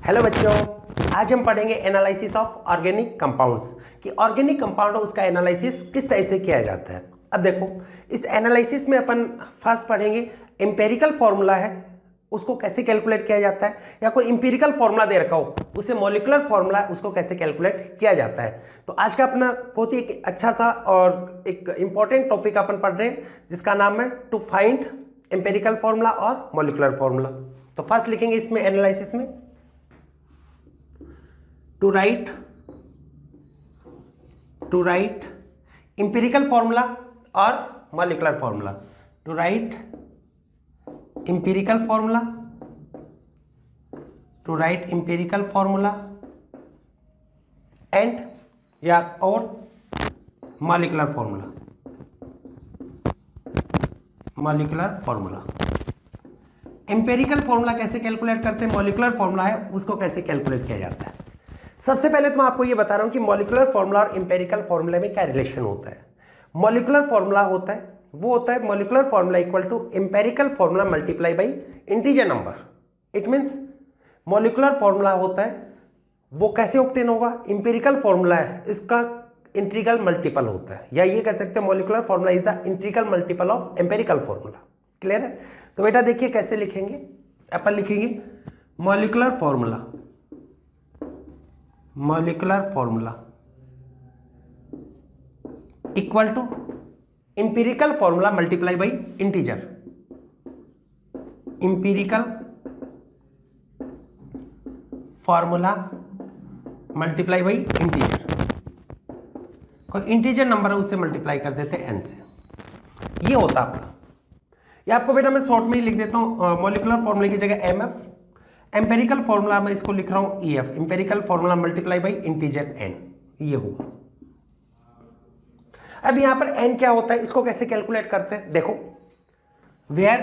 Hello बच्चों, आज हम पढ़ेंगे एनालिसिस ऑफ ऑर्गेनिक कंपाउंड्स कि ऑर्गेनिक कंपाउंड उसका एनालिसिस किस टाइप से किया जाता है। अब देखो, इस एनालिसिस में अपन फर्स्ट पढ़ेंगे एम्पेरिकल फॉर्मूला है उसको कैसे कैलकुलेट किया जाता है, या कोई एम्पिरिकल फॉर्मूला दे रखा हो उसे मॉलिक्यूलर फॉर्मूला है उसको कैसे कैलकुलेट किया जाता है। तो आज का अपना बहुत ही एक अच्छा सा और एक इंपॉर्टेंट टॉपिक अपन पढ़ रहे हैं जिसका नाम है टू फाइंड एम्पेरिकल फॉर्मूला और मॉलिक्यूलर फॉर्मूला। तो फर्स्ट लिखेंगे इसमें एनालिसिस में to write empirical formula or molecular formula, to write empirical formula, and या और molecular formula। एम्पेरिकल फॉर्मूला कैसे कैलकुलेट करते हैं, मॉलिक्यूलर फॉर्मूला है उसको कैसे कैलकुलेट किया जाता है। सबसे पहले तो मैं आपको ये बता रहा हूं कि मॉलिक्यूलर फॉर्मूला और एम्पेरिकल फॉर्मूला में क्या रिलेशन होता है। मॉलिक्यूलर फॉर्मूला होता है molecular formula equal to empirical formula multiply by integer number. It means molecular formula होता है वो कैसे ऑब्टेन होगा, एम्पेरिकल फॉर्मूला है इसका इंटीग्रल मल्टीपल होता है, या ये कह सकते हैं molecular formula is the integral multiple of empirical formula. Clear है? तो बेटा देखिए कैसे लिखेंगे, अपन लिखेंगे molecular formula equal to empirical formula multiply by integer. Empirical formula multiply by integer, कोई इंटीजर नंबर है उससे मल्टीप्लाई कर देते हैं n से। ये होता आपका, ये आपको बेटा मैं शॉर्ट में ही लिख देता हूं, मॉलिक्यूलर फॉर्मूले की जगह mf, एम्पेरिकल फॉर्मूला मैं इसको लिख रहा हूं EF, empirical formula multiply by integer n, ये होगा। अब यहां पर n क्या होता है इसको कैसे कैलकुलेट करते हैं, देखो वेयर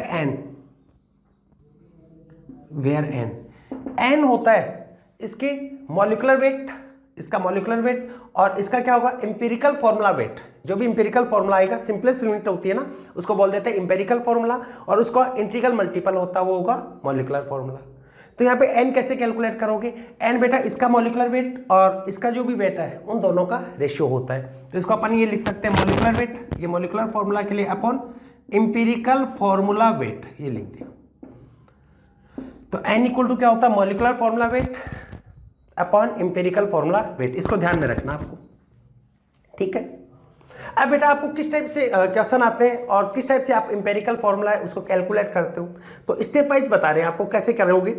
n होता है इसके मॉलिक्यूलर वेट, इसका मॉलिक्यूलर वेट, और इसका क्या होगा एम्पिरिकल फॉर्मूला वेट। जो भी एम्पिरिकल फॉर्मूला आएगा, सिंपलेस्ट यूनिट होती है ना, उसको बोल देते हैं एम्पिरिकल फॉर्मूला, और उसका इंटीग्रल मल्टीपल होता है वो होगा मॉलिक्यूलर फॉर्मूला। तो यहाँ पे n कैसे कैलकुलेट करोगे, n बेटा इसका मॉलिक्यूलर वेट और इसका जो भी वेट है उन दोनों का रेशियो होता है। तो इसको अपन ये लिख सकते हैं मॉलिक्यूलर वेट, ये मॉलिक्यूलर फॉर्मूला के लिए अपॉन एम्पिरिकल फॉर्मूला वेट, ये लिख दिया। तो n इक्वल टू क्या होता है molecular formula weight upon empirical formula wait, इसको ध्यान में रखना आपको, ठीक है। अब बेटा आपको किस टाइप से क्वेश्चन आते हैं और किस टाइप से आप एम्पेरिकल फॉर्मूला है उसको कैलकुलेट करते हो, तो स्टेप वाइज बता रहे हैं आपको कैसे करोगे।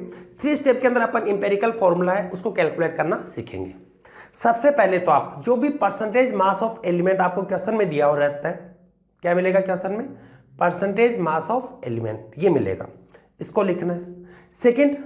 3 स्टेप के अंदर अपन एम्पेरिकल फॉर्मूला है उसको कैलकुलेट करना सीखेंगे। सबसे पहले तो आप जो भी परसेंटेज मास ऑफ एलिमेंट आपको क्वेश्चन में दिया हो रहता है, क्या मिलेगा क्वेश्चन में, परसेंटेज मास ऑफ एलिमेंट, ये मिलेगा, इसको लिखना है। सेकेंड,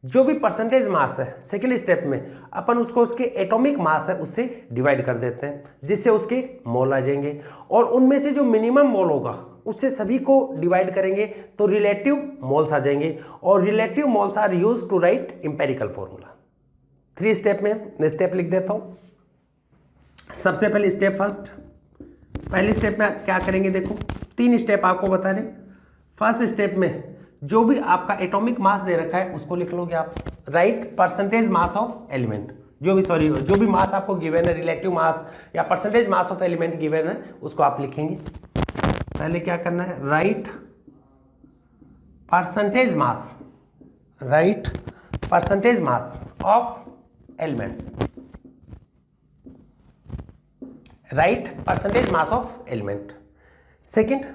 जो भी परसेंटेज मास है सेकेंड स्टेप में अपन उसको उसके एटॉमिक मास है उससे डिवाइड कर देते हैं जिससे उसके मोल आ जाएंगे, और उनमें से जो मिनिमम मोल होगा उससे सभी को डिवाइड करेंगे तो रिलेटिव मोल्स आ जाएंगे, और relative moles are use to write empirical formula. 3 step में मैं स्टेप लिख देता हूं। सबसे पहले स्टेप फर्स्ट, पहले स्टेप में क्या करेंगे, देखो 3 स्टेप आपको बता रहे। फर्स्ट स्टेप में जो भी आपका एटॉमिक मास दे रखा है उसको लिख लोगे आप, right percentage mass of element, जो भी मास आपको गिवन है, रिलेटिव मास या percentage mass of element given है उसको आप लिखेंगे। पहले क्या करना है, right percentage mass of elements, right percentage mass of element. Second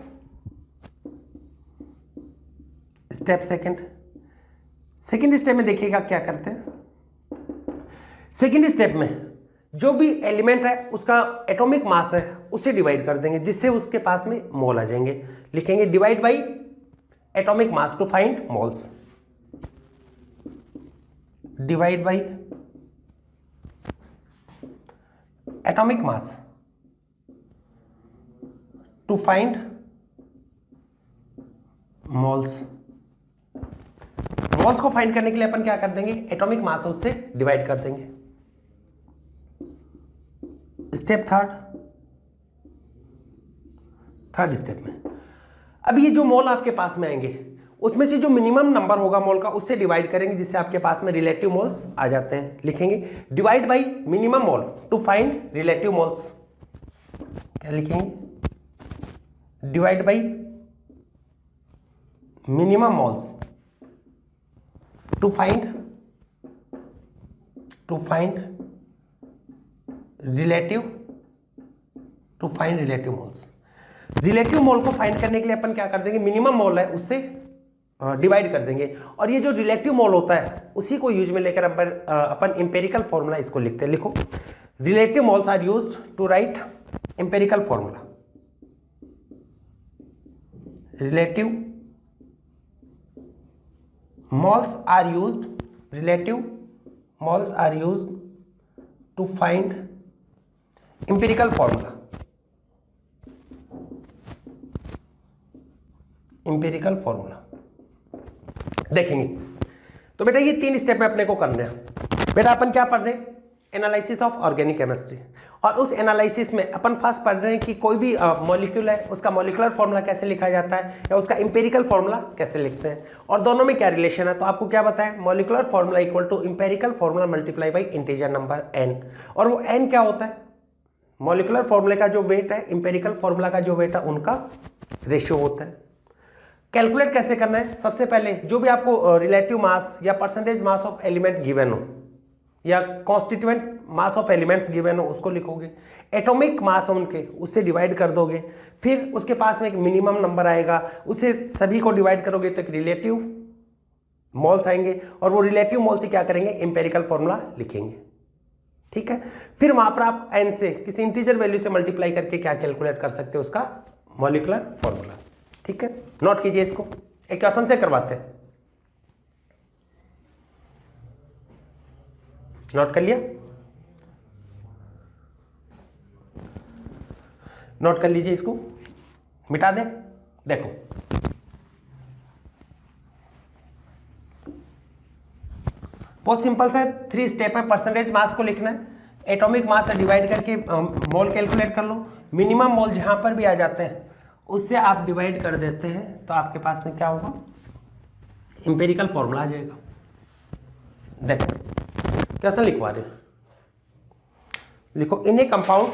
step, second step में देखिएगा क्या करते हैं। सेकेंड स्टेप में जो भी एलिमेंट है उसका एटॉमिक मास है उसे डिवाइड कर देंगे जिससे उसके पास में मोल आ जाएंगे। लिखेंगे divide by atomic mass to find moles, divide by atomic mass to find moles. Moles को फाइंड करने के लिए अपन क्या कर देंगे, एटॉमिक मास उससे डिवाइड कर देंगे। स्टेप थर्ड स्टेप में अब ये जो मोल आपके पास में आएंगे उसमें से जो मिनिमम नंबर होगा मोल का उससे डिवाइड करेंगे, जिससे आपके पास में रिलेटिव मोल्स आ जाते हैं। लिखेंगे divide by minimum mole to find relative moles. क्या लिखेंगे? Divide by minimum moles to find relative moles. Relative mole को फाइंड करने के लिए अपन क्या कर देंगे, मिनिमम मोल है उससे डिवाइड कर देंगे, और ये जो रिलेटिव मोल होता है उसी को यूज में लेकर अपन इंपेरिकल फॉर्मूला इसको लिखते हैं। लिखो relative moles are used to write empirical formula. Relative moles are used to find empirical formula. Empirical formula देखेंगे तो बेटा ये 3 स्टेप में अपने को करने हैं। बेटा अपन क्या पढ़ रहे हैं, एनालिसिस ऑफ ऑर्गेनिक केमिस्ट्री, और उस एनालिसिस में अपन फर्स्ट पढ़ रहे हैं कि कोई भी मॉलिक्यूल है उसका मॉलिक्यूलर फॉर्मूला कैसे लिखा जाता है या उसका इंपेरिकल फॉर्मूला कैसे लिखते हैं, और दोनों में क्या रिलेशन है। तो आपको क्या बताया, molecular formula equal to empirical formula multiply by integer number n, और वो n क्या होता है, मॉलिक्यूलर फॉर्मूले का जो वेट है इंपेरिकल फॉर्मूला का जो वेट है उनका रेशियो होता है। कैलकुलेट कैसे करना है, सबसे पहले जो भी आपको रिलेटिव मास या percentage mass of element given हो या constituent mass of elements given हो उसको लिखोगे, एटॉमिक मास उनके उससे डिवाइड कर दोगे, फिर उसके पास में एक मिनिमम नंबर आएगा, उसे सभी को डिवाइड करोगे तो एक रिलेटिव मोल्स आएंगे, और वो रिलेटिव मोल से क्या करेंगे, इंपेरिकल फॉर्मूला लिखेंगे। ठीक है, फिर वहां पर आप n से किसी इंटीजर वैल्यू से मल्टीप्लाई करके क्या कैलकुलेट कर सकते हो, उसका मॉलिक्यूलर फॉर्मूला। ठीक है, नोट कीजिए इसको, एक क्वेश्चन से करवाते हैं। नोट कर लिया, नोट कर लीजिए, इसको मिटा दें। देखो बहुत सिंपल सा 3 स्टेप है। परसेंटेज मास को लिखना है, एटॉमिक मास से डिवाइड करके मोल कैलकुलेट कर लो, मिनिमम मोल जहां पर भी आ जाते हैं उससे आप डिवाइड कर देते हैं तो आपके पास में क्या होगा, इंपेरिकल फॉर्मूला आ जाएगा। देखो कैसा लिखवा रहे हैं, लिखो in a compound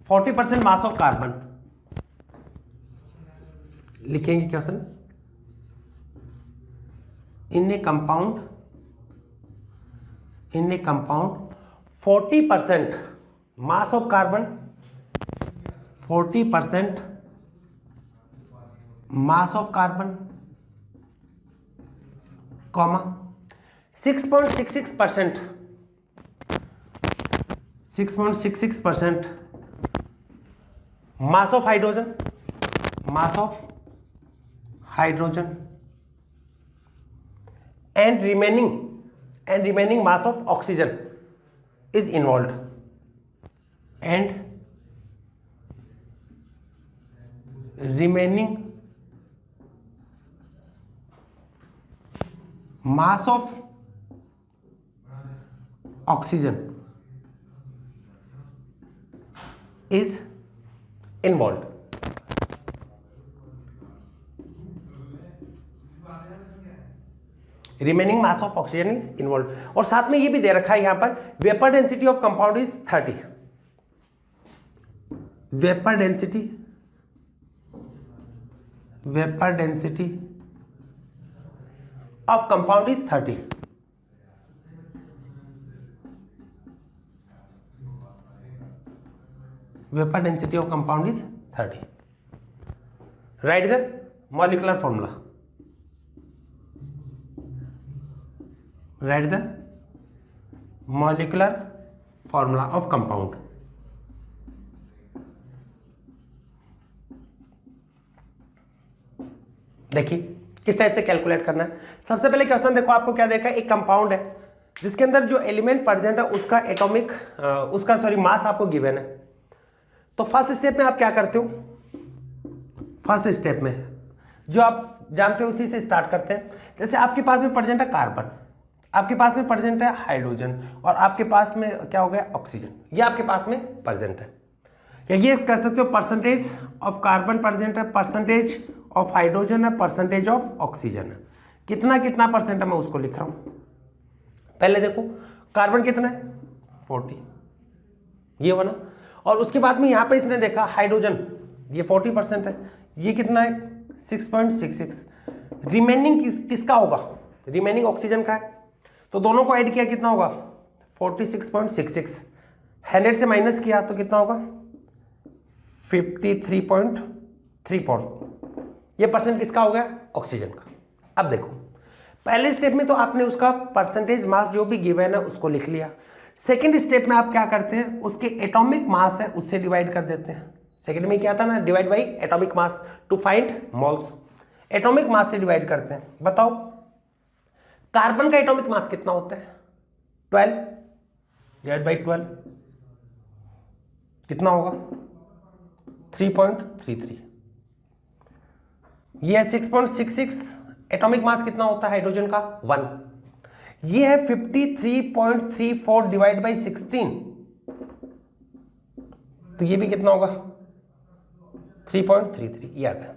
40% mass of carbon, लिखेंगे question, in a compound 40% mass of carbon, 40% mass of carbon, comma 6.66% mass of hydrogen, and remaining mass of oxygen is involve, and remaining mass of oxygen is involved। Remaining mass of oxygen is involve, और साथ में ये भी दे रखा है यहां पर vapour density of compound is 30, vapour density of compound is 30। Vapor density of compound is 30। Write the molecular formula। Write the molecular formula of compound। देखिए किस टाइप से कैलकुलेट करना है। सबसे पहले क्वेश्चन देखो, आपको क्या देखा है, एक कंपाउंड है जिसके अंदर जो एलिमेंट प्रेजेंट है उसका एटॉमिक मास आपको गिवन है। तो फर्स्ट स्टेप में आप क्या करते हो, फर्स्ट स्टेप में जो आप जानते हो उसी से स्टार्ट करते हैं। जैसे आपके पास में प्रेजेंट है कार्बन, आपके पास में प्रेजेंट है हाइड्रोजन, और आपके पास में क्या हो गया, ऑक्सीजन, ये आपके पास में प्रेजेंट है। या ये कह सकते हो परसेंटेज ऑफ कार्बन प्रेजेंट है, परसेंटेज ऑफ हाइड्रोजन है, परसेंटेज ऑफ ऑक्सीजन है। कितना कितना परसेंट है मैं उसको लिख रहा हूं। पहले देखो कार्बन कितना है 40, ये बना, और उसके बाद में यहां पे इसने देखा हाइड्रोजन ये 40% है, ये कितना है 6.66। रिमेनिंग किसका होगा, रिमेनिंग ऑक्सीजन का है, तो दोनों को ऐड किया कितना होगा 46.66, 100 से माइनस किया तो कितना होगा 53.34। ये परसेंट किसका हो गया ऑक्सीजन का। अब देखो पहले स्टेप में तो आपने उसका परसेंटेज मास जो भी गिवन है उसको लिख लिया। सेकंड स्टेप में आप क्या करते हैं, उसके एटॉमिक मास है उससे डिवाइड कर देते हैं। सेकंड में क्या था ना, divide by atomic mass to find moles. Atomic mass से डिवाइड करते हैं। बताओ कार्बन का एटॉमिक मास कितना होता है 12 डिवाइड बाई 12 कितना होगा 3.33। ये है 6.66। एटॉमिक मास कितना होता है हाइड्रोजन का 1। ये है 53.34 डिवाइड बाई 16, तो ये भी कितना होगा 3.33। ये आ गया।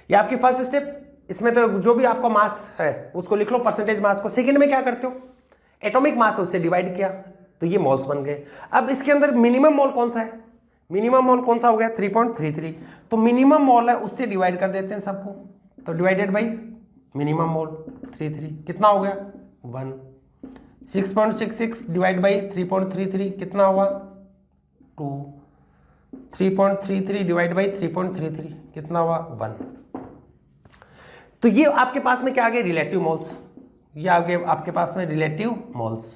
ये आपकी फर्स्ट स्टेप। इसमें तो जो भी आपका मास है उसको लिख लो परसेंटेज मास को। सेकंड में क्या करते हो, एटॉमिक मास उससे डिवाइड किया तो ये मोल्स बन गए। अब इसके अंदर मिनिमम मोल कौन सा है, मिनिमम मोल कौन सा हो गया 3.33, तो मिनिमम मोल है उससे डिवाइड कर देते हैं सबको, तो डिवाइडेड बाई मिनिमम मोल 33 कितना हो गया 1। 6.66 डिवाइड बाई 3.33 कितना हुआ 2। 3.33 डिवाइड बाई 3.33 कितना हुआ 1। तो ये आपके पास में क्या आ गए रिलेटिव मोल्स, ये आ गए आपके पास में relative moles.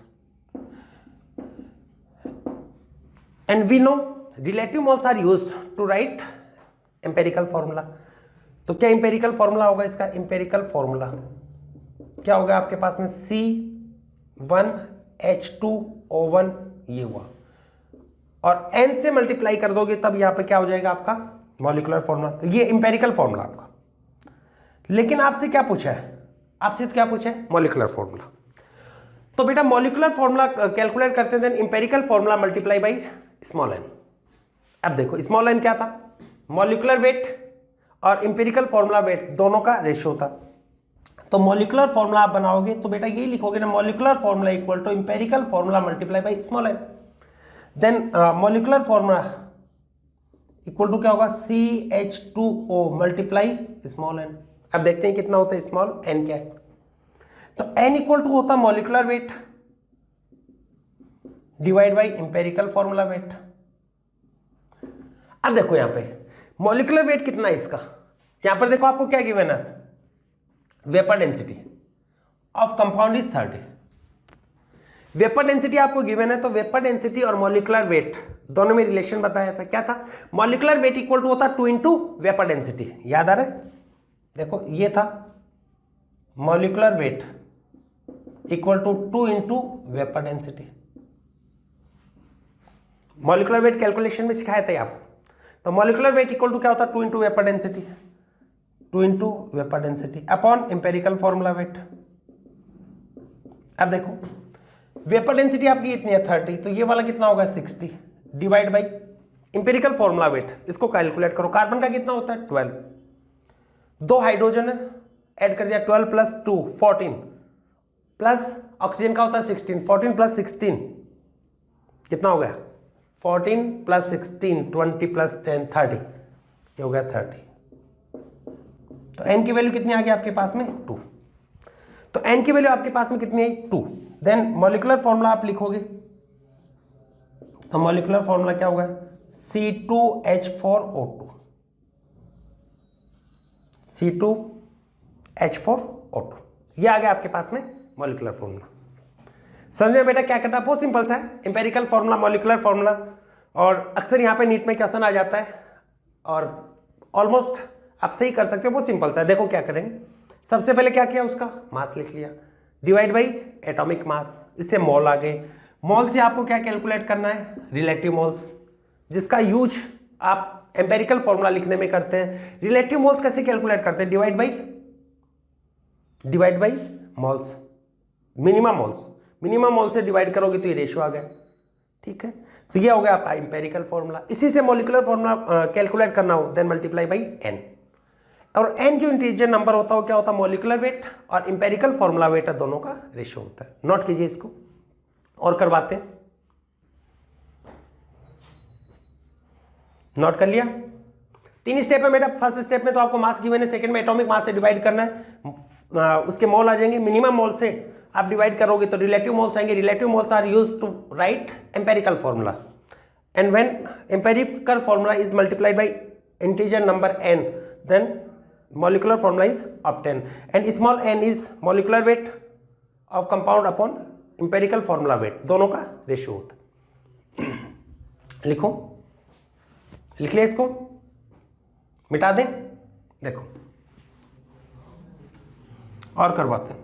And we know relative moles are used to write empirical formula. तो क्या एम्पेरिकल फॉर्मूला होगा इसका, एम्पेरिकल फॉर्मूला क्या होगा आपके पास में C1H2O1 ये हुआ, और n से मल्टीप्लाई कर दोगे तब यहां पे क्या हो जाएगा आपका मॉलिक्यूलर फॉर्मूला। तो ये एम्पेरिकल फॉर्मूला आपका। लेकिन आपसे क्या पूछा है, आपसे तो क्या पूछा है मॉलिक्यूलर फॉर्मूला। तो बेटा मॉलिक्यूलर फॉर्मूला कैलकुलेट करते हैं, then empirical formula multiply by small n। अब देखो स्मॉल n क्या था, मॉलिक्यूलर वेट और एम्पेरिकल फॉर्मूला वेट दोनों का रेशियो था। तो मॉलिक्यूलर फॉर्मूला आप बनाओगे तो बेटा यही लिखोगे ना, molecular formula equal to empirical formula multiply by small n। Then molecular formula equal to क्या होगा CH2O मल्टीप्लाई स्मॉल n। अब देखते हैं कितना होता है स्मॉल n क्या है, तो n इक्वल टू होता है molecular weight divide by empirical formula wait. अब देखो यहां पे मॉलिक्यूलर वेट कितना है इसका, यहां पर देखो आपको क्या गिवन है, vapour density of compound is 30। Vapour density आपको गिवन है, तो वेपर डेंसिटी और मॉलिक्यूलर वेट दोनों में रिलेशन बताया था। क्या था, मॉलिक्यूलर वेट इक्वल टू होता 2 इंटू वेपर डेंसिटी। याद आ रहा है, देखो ये था molecular weight equal to 2 into vapour density. Molecular weight calculation में सिखाया था आपको। तो मॉलिक्यूलर वेट इक्वल टू क्या होता है 2 into vapour density, 2 into vapour density upon empirical formula wait. अब देखो वेपर डेंसिटी आपकी इतनी है 30, तो ये वाला कितना होगा 60 divide by empirical formula wait. इसको कैलकुलेट करो, कार्बन का कितना होता है 12, 2 हाइड्रोजन है ऐड कर दिया 12 प्लस 2 14 प्लस ऑक्सीजन का होता है 16, 14 प्लस 16 कितना हो गया 14 प्लस 16 20 प्लस 10 30, ये हो गया 30। तो n की वैल्यू कितनी आ गई आपके पास में 2। तो n की वैल्यू आपके पास में कितनी आई 2। देन मॉलिक्यूलर फॉर्मूला आप लिखोगे, तो मॉलिक्यूलर फॉर्मूला क्या होगा C2H4O2, C2H4O2 ये आ गया आपके पास में मॉलिक्यूलर फॉर्मूला। समझ में बेटा क्या करना, बहुत सिंपल सा है, एम्पेरिकल फॉर्मूला मॉलिक्यूलर फॉर्मूला। और अक्सर यहाँ पे नीट में क्वेश्चन आ जाता है और ऑलमोस्ट आप सही कर सकते हो, बहुत सिंपल सा है। देखो क्या करेंगे, सबसे पहले क्या किया उसका मास लिख लिया डिवाइड बाई एटॉमिक मास, इससे मोल आ गए। मोल से आपको क्या कैलकुलेट करना है रिलेटिव मोल्स, जिसका यूज आप एम्पेरिकल फॉर्मूला लिखने में करते हैं। रिलेटिव मोल्स कैसे कैलकुलेट करते हैं, divide by moles, minimum moles, minimum mole से डिवाइड करोगे तो ये रेशियो आ गया। ठीक है, तो ये हो गया आपका एम्पेरिकल फॉर्मूला। इसी से मॉलिक्यूलर फॉर्मूला कैलकुलेट करना हो देन मल्टीप्लाई बाई n। और n जो इंटीजर नंबर होता है वो क्या होता है, मॉलिक्यूलर वेट, और इंपेरिकल फॉर्मूला वेट है, दोनों का रेशियो होता है। नोट कीजिए इसको और करवाते हैं। नोट कर लिया? 3 स्टेप है मेरा। फर्स्ट स्टेप में तो आपको मास गिवन है, सेकंड में एटॉमिक मास से डिवाइड करना है, उसके मोल आ जाएंगे, मिनिमम मोल से आप डिवाइड करोगे तो रिलेटिव मोल्स आएंगे। Relative moles are used to write empirical formula, and when empirical formula is multiplied by integer number n, then molecular formula is obtained, and small n is molecular weight of compound upon empirical formula weight, दोनों का ratio होता है। लिखो, लिख लिया इसको, मिटा दें? देखो और करवाते हैं।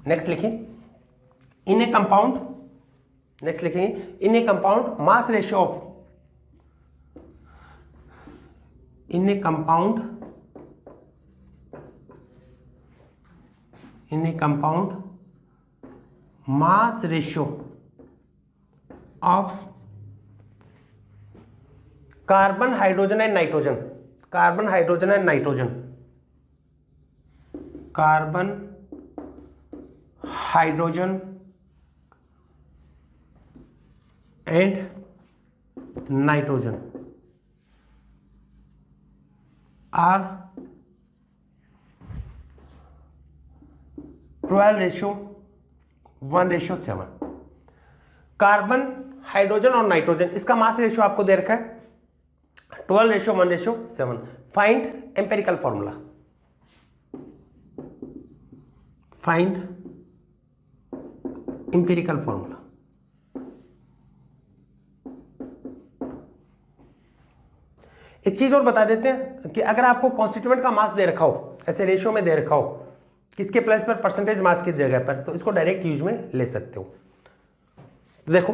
नेक्स्ट लिखिए, इन ए कंपाउंड, नेक्स्ट लिखेंगे in a compound mass ratio of, in a compound, in a compound mass ratio of carbon, hydrogen and nitrogen, carbon, hydrogen and nitrogen, carbon, hydrogen and nitrogen are 12:1:7। Carbon, hydrogen और nitrogen, इसका mass ratio आपको दे रखा है 12:1:7। Find empirical formula, find empirical formula. एक चीज और बता देते हैं कि अगर आपको कॉन्स्टिट्यूएंट का मास दे रखा हो, ऐसे रेशियो में दे रखा हो, किसके प्लेस पर, परसेंटेज मास की जगह पर, तो इसको डायरेक्ट यूज में ले सकते हो। तो देखो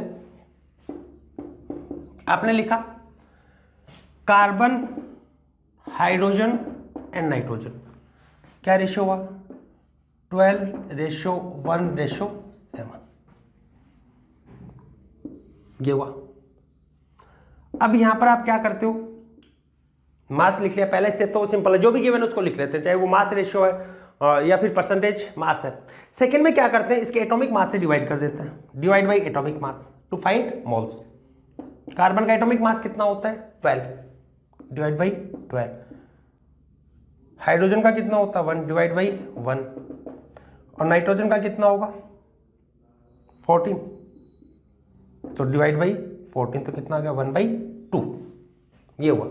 आपने लिखा कार्बन, हाइड्रोजन एंड नाइट्रोजन, क्या रेशियो हुआ, 12:1:7 ये हुआ। अब यहां पर आप क्या करते हो, मास लिख लिया, पहला स्टेप तो वो सिंपल है, जो भी गिवन है उसको लिख लेते हैं, चाहे वो मास रेशियो है या फिर परसेंटेज मास है। सेकंड में क्या करते हैं, इसके एटॉमिक मास से डिवाइड कर देते हैं, divide by atomic mass to find moles. Carbon का एटॉमिक मास कितना होता है 12, डिवाइड बाई 12। हाइड्रोजन का कितना होता है 1, डिवाइड बाई 1। और नाइट्रोजन का कितना होगा 14, तो डिवाइड बाई 14, तो कितना आ गया 1/2, ये हुआ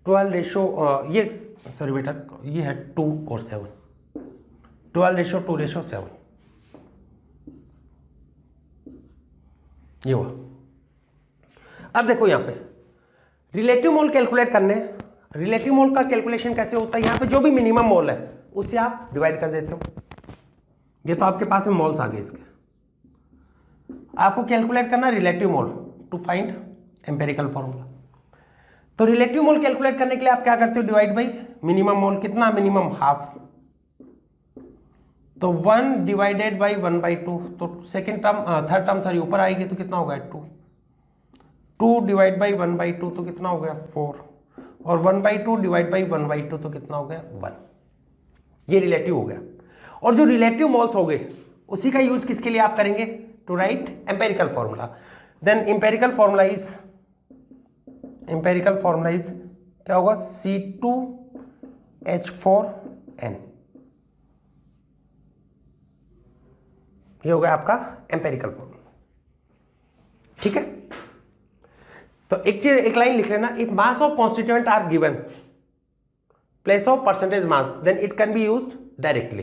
12 रेशो, ये सॉरी बेटा ये है 2 और 7, 12:2:7 ये हुआ। अब देखो यहाँ पे रिलेटिव मोल कैलकुलेट करने, रिलेटिव मोल का कैलकुलेशन कैसे होता है, यहाँ पे जो भी मिनिमम मोल है उससे आप डिवाइड कर देते हो। ये तो आपके पास में मोल्स आ गए, इसके आपको कैलकुलेट करना relative mole to find empirical formula. तो रिलेटिव मोल कैलकुलेट करने के लिए आप क्या करते हो, डिवाइड बाई मिनिमम मोल, कितना मिनिमम हाफ, तो 1 डिवाइडेड बाई 1/2, तो second term third term sorry ऊपर आएगी तो कितना होगा 2, 2 डिवाइड बाई 1/2 तो कितना हो गया 4, और 1/2 डिवाइड बाई 1/2 तो कितना हो गया 1। ये रिलेटिव हो गया। और जो रिलेटिव मोल्स हो गए उसी का यूज किसके लिए आप करेंगे, to write empirical formula. Then empirical formula is क्या होगा C2H4n, ये हो गया आपका एम्पेरिकल फॉर्मूला। ठीक है, तो एक लाइन लिख लेना, if mass of constituent are given place of percentage mass then it can be used directly.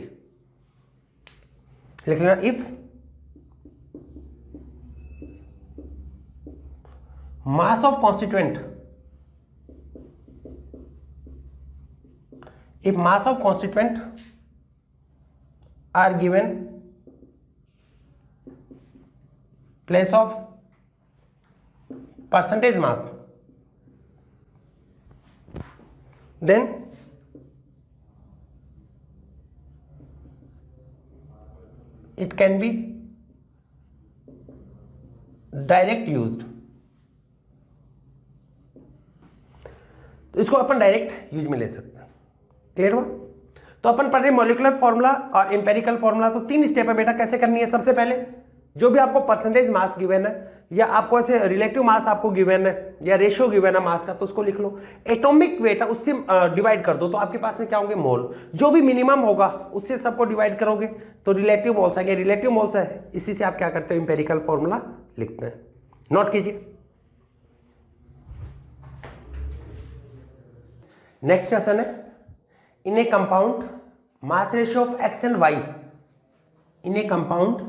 लिख लेना, इफ mass of constituent, if mass of constituent are given place of percentage mass then it can be direct used. तो इसको अपन direct use में ले सकते हैं। Clear हुआ? तो अपन पढ़ रहे मॉलिक्यूलर फॉर्मूला और एम्पेरिकल फॉर्मूला। तो 3 स्टेप है बेटा, कैसे करनी है। सबसे पहले जो भी आपको परसेंटेज मास गिवन है या आपको ऐसे रिलेटिव मास आपको गिवन है या रेशियो गिवन है मास का, तो उसको लिख लो। एटॉमिक वेट है उससे डिवाइड कर दो, तो आपके पास में क्या होंगे, मोल। जो भी मिनिमम होगा उससे सबको डिवाइड करोगे तो रिलेटिव मोल्स आएंगे। रिलेटिव मोल्स है, इसी से आप क्या करते हो, एम्पेरिकल फॉर्मूला लिखते हैं। नोट कीजिए। नेक्स्ट क्वेश्चन है, in a compound mass ratio of X and Y, in a compound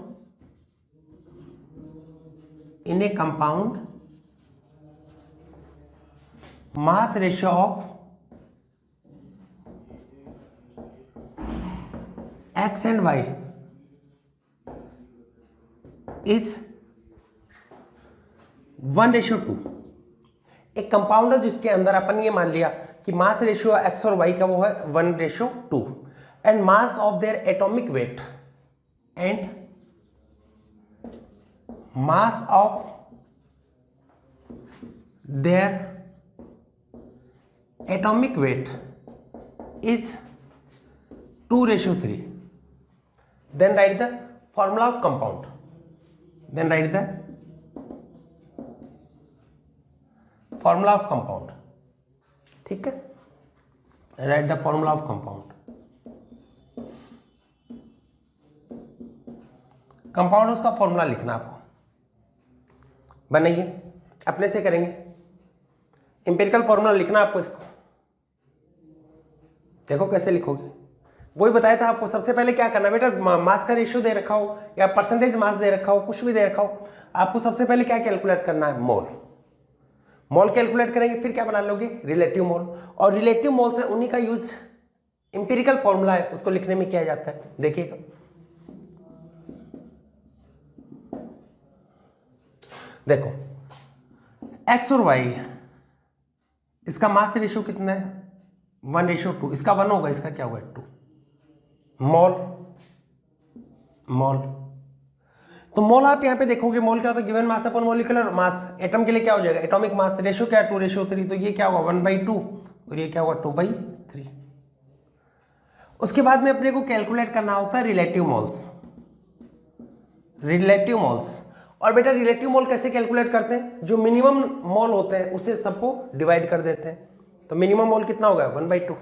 mass ratio of x and y is 1:2। एक कंपाउंड है जिसके अंदर अपन ये मान लिया कि मास रेशियो x और y का वो है 1:2 and mass of their atomic weight and mass of their atomic weight is 2:3। then write the formula of compound, then write the formula of compound। ठीक है, write the formula of compound। Compound उसका formula लिखना आपको, बनाइए, अपने से करेंगे। Empirical formula लिखना आपको, इसको देखो कैसे लिखोगे। वही बताया था आपको। सबसे पहले क्या करना बेटा, मास का रेशियो दे रखा हो या परसेंटेज मास दे रखा हो, कुछ भी दे रखा हो, आपको सबसे पहले क्या कैलकुलेट करना है, मोल। मोल कैलकुलेट करेंगे, फिर क्या बना लोगे, रिलेटिव मोल। और रिलेटिव मोल से उन्हीं का यूज एम्पिरिकल फॉर्मूला है उसको लिखने में किया जाता है। देखिएगा, देखो x और y, इसका मास रेशियो कितना है, 1:2। इसका 1 होगा, इसका क्या होगा, 2। मोल, मोल। तो मोल आप यहां पे देखोगे, मोल क्या होता है, given mass upon molecular mass. Atom के लिए क्या हो जाएगा, एटॉमिक मास। रेशियो क्या है, 2:3। तो ये क्या होगा, 1/2 और ये क्या होगा, 2/3। उसके बाद में अपने को कैलकुलेट करना होता है रिलेटिव मोल्स, रिलेटिव मोल्स। और बेटा रिलेटिव मोल कैसे कैलकुलेट करते हैं, जो मिनिमम मोल होते हैं उससे सबको डिवाइड कर देते हैं। तो मिनिमम मोल कितना होगा, 1/2।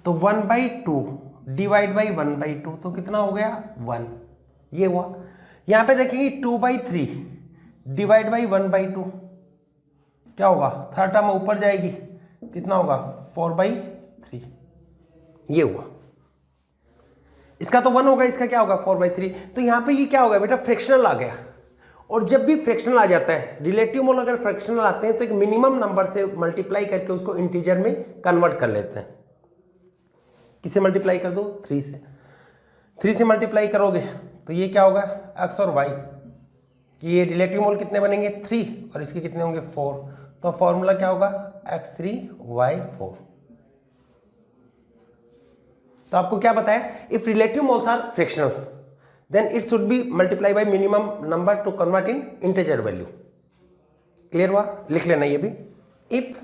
तो 1/2 डिवाइड बाई 1/2 तो कितना हो गया, 1। ये हुआ। यहां पे देखेंगे 2/3 डिवाइड बाई 1/2 क्या होगा, थर्ड टर्म ऊपर जाएगी, कितना होगा, 4/3। ये हुआ। इसका तो 1 होगा, इसका क्या होगा, 4/3। तो यहां पे ये क्या होगा बेटा, फ्रैक्शनल आ गया। और जब भी फ्रैक्शनल आ जाता है, रिलेटिव मोल अगर फ्रैक्शनल आते हैं तो एक मिनिमम नंबर से मल्टीप्लाई करके उसको इंटीजर में कन्वर्ट कर लेते हैं। किससे मल्टीप्लाई कर दो, 3 से। 3 से मल्टीप्लाई करोगे तो ये क्या होगा, x और y। ये रिलेटिव मोल कितने बनेंगे, 3, और इसके कितने होंगे, 4। तो फॉर्मूला क्या होगा, x3 y4। तो आपको क्या बताया, if relative moles are fractional then it should be multiply by minimum number to convert in integer value. Clear हुआ, लिख लेना ये भी। इफ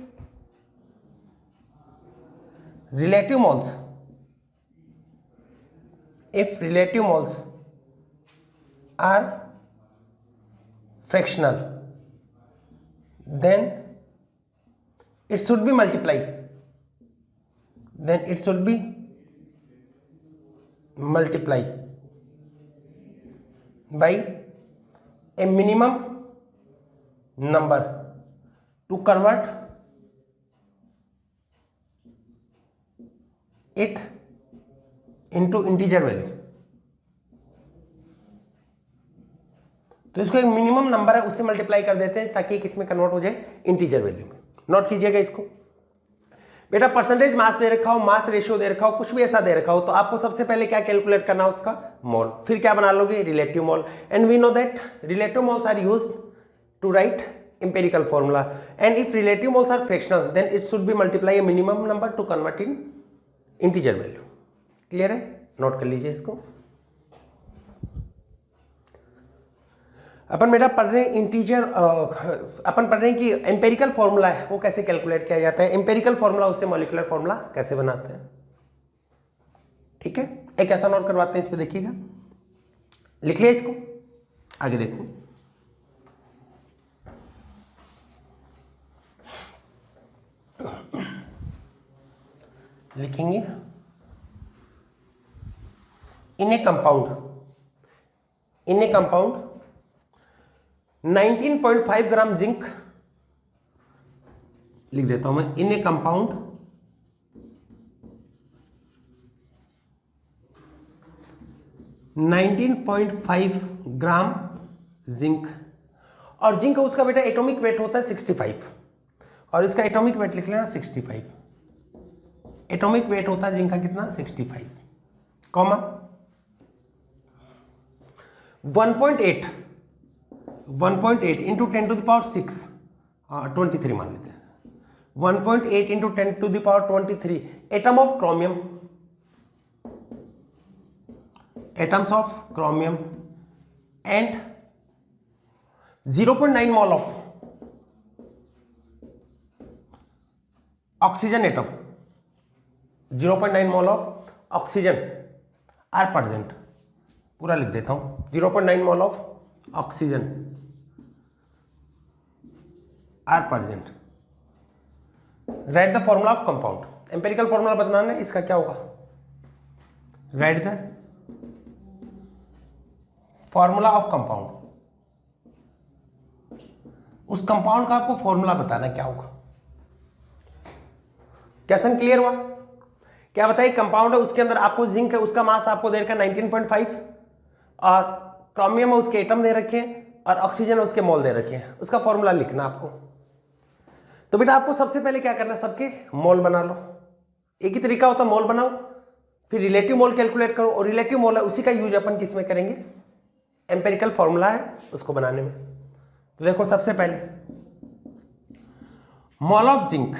रिलेटिव मोल्स, if relative moles are fractional then it should be multiply, then it should be multiply by a minimum number to convert it into integer value. तो इसको एक मिनिमम नंबर है उससे मल्टीप्लाई कर देते हैं ताकि किस में कन्वर्ट हो जाए, इंटीजर वैल्यू में। नोट कीजिएगा इसको। बेटा परसेंटेज मास दे रखा हो, मास रेशियो दे रखा हो, कुछ भी ऐसा दे रखा हो, तो आपको सबसे पहले क्या कैलकुलेट करना है, उसका मोल। फिर क्या बना लोगे, relative mole. And we know that relative moles are used to write empirical formula. And if relative moles are fractional, then it should be multiply a minimum number to convert in integer value. Clear है? Note कर लीजिए इसको. अपन बेटा पढ़ रहे हैं integer, अपन पढ़ रहे हैं कि एम्पेरिकल फॉर्मूला है वो कैसे कैलकुलेट किया जाता है, एम्पेरिकल फॉर्मूला उससे मॉलिक्यूलर फॉर्मूला कैसे बनाते हैं. ठीक है, एक ऐसा नोट करवाते हैं, इस पे देखिएगा, लिख लिया इसको, आगे देखो. लिखेंगे in a compound 19.5 gram zinc, लिख देता हूं मैं, इन ए कंपाउंड 19.5 ग्राम जिंक, और जिंक उसका बेटा एटॉमिक वेट होता है 65, और इसका एटॉमिक वेट लिख लेना 65. एटॉमिक वेट होता है जिंक का कितना? 65, comma 1.8 into 10 to the power 6, 23 मान लेते हैं. 1.8 into 10 to the power 23 atom of chromium, atoms of chromium, and 0.9 mole of oxygen atom, 0.9 mole of oxygen are present. पूरा लिख देता हूं, 0.9 mole of oxygen are present. Write the formula of compound. Empirical formula बताना है, इसका क्या होगा? Write the formula of compound. उस कंपाउंड का आपको फॉर्मूला बताना क्या होगा. क्वेश्चन क्लियर हुआ? क्या बताइए, कंपाउंड है, उसके अंदर आपको जिंक है, उसका मास आपको दे रखा है 19.5, और क्रोमियम है, उसके एटम दे रखे हैं, और ऑक्सीजन है, उसके मोल दे रखे हैं. उसका फॉर्मूला लिखना आपको. तो बेटा आपको सबसे पहले क्या करना है, सबके मोल बना लो. एक ही तरीका होता है, मोल बनाओ, फिर रिलेटिव मोल कैलकुलेट करो, और रिलेटिव मोल है उसी का यूज अपन किस में करेंगे? एम्पेरिकल फॉर्मूला है उसको बनाने में. तो देखो सबसे पहले मोल ऑफ जिंक.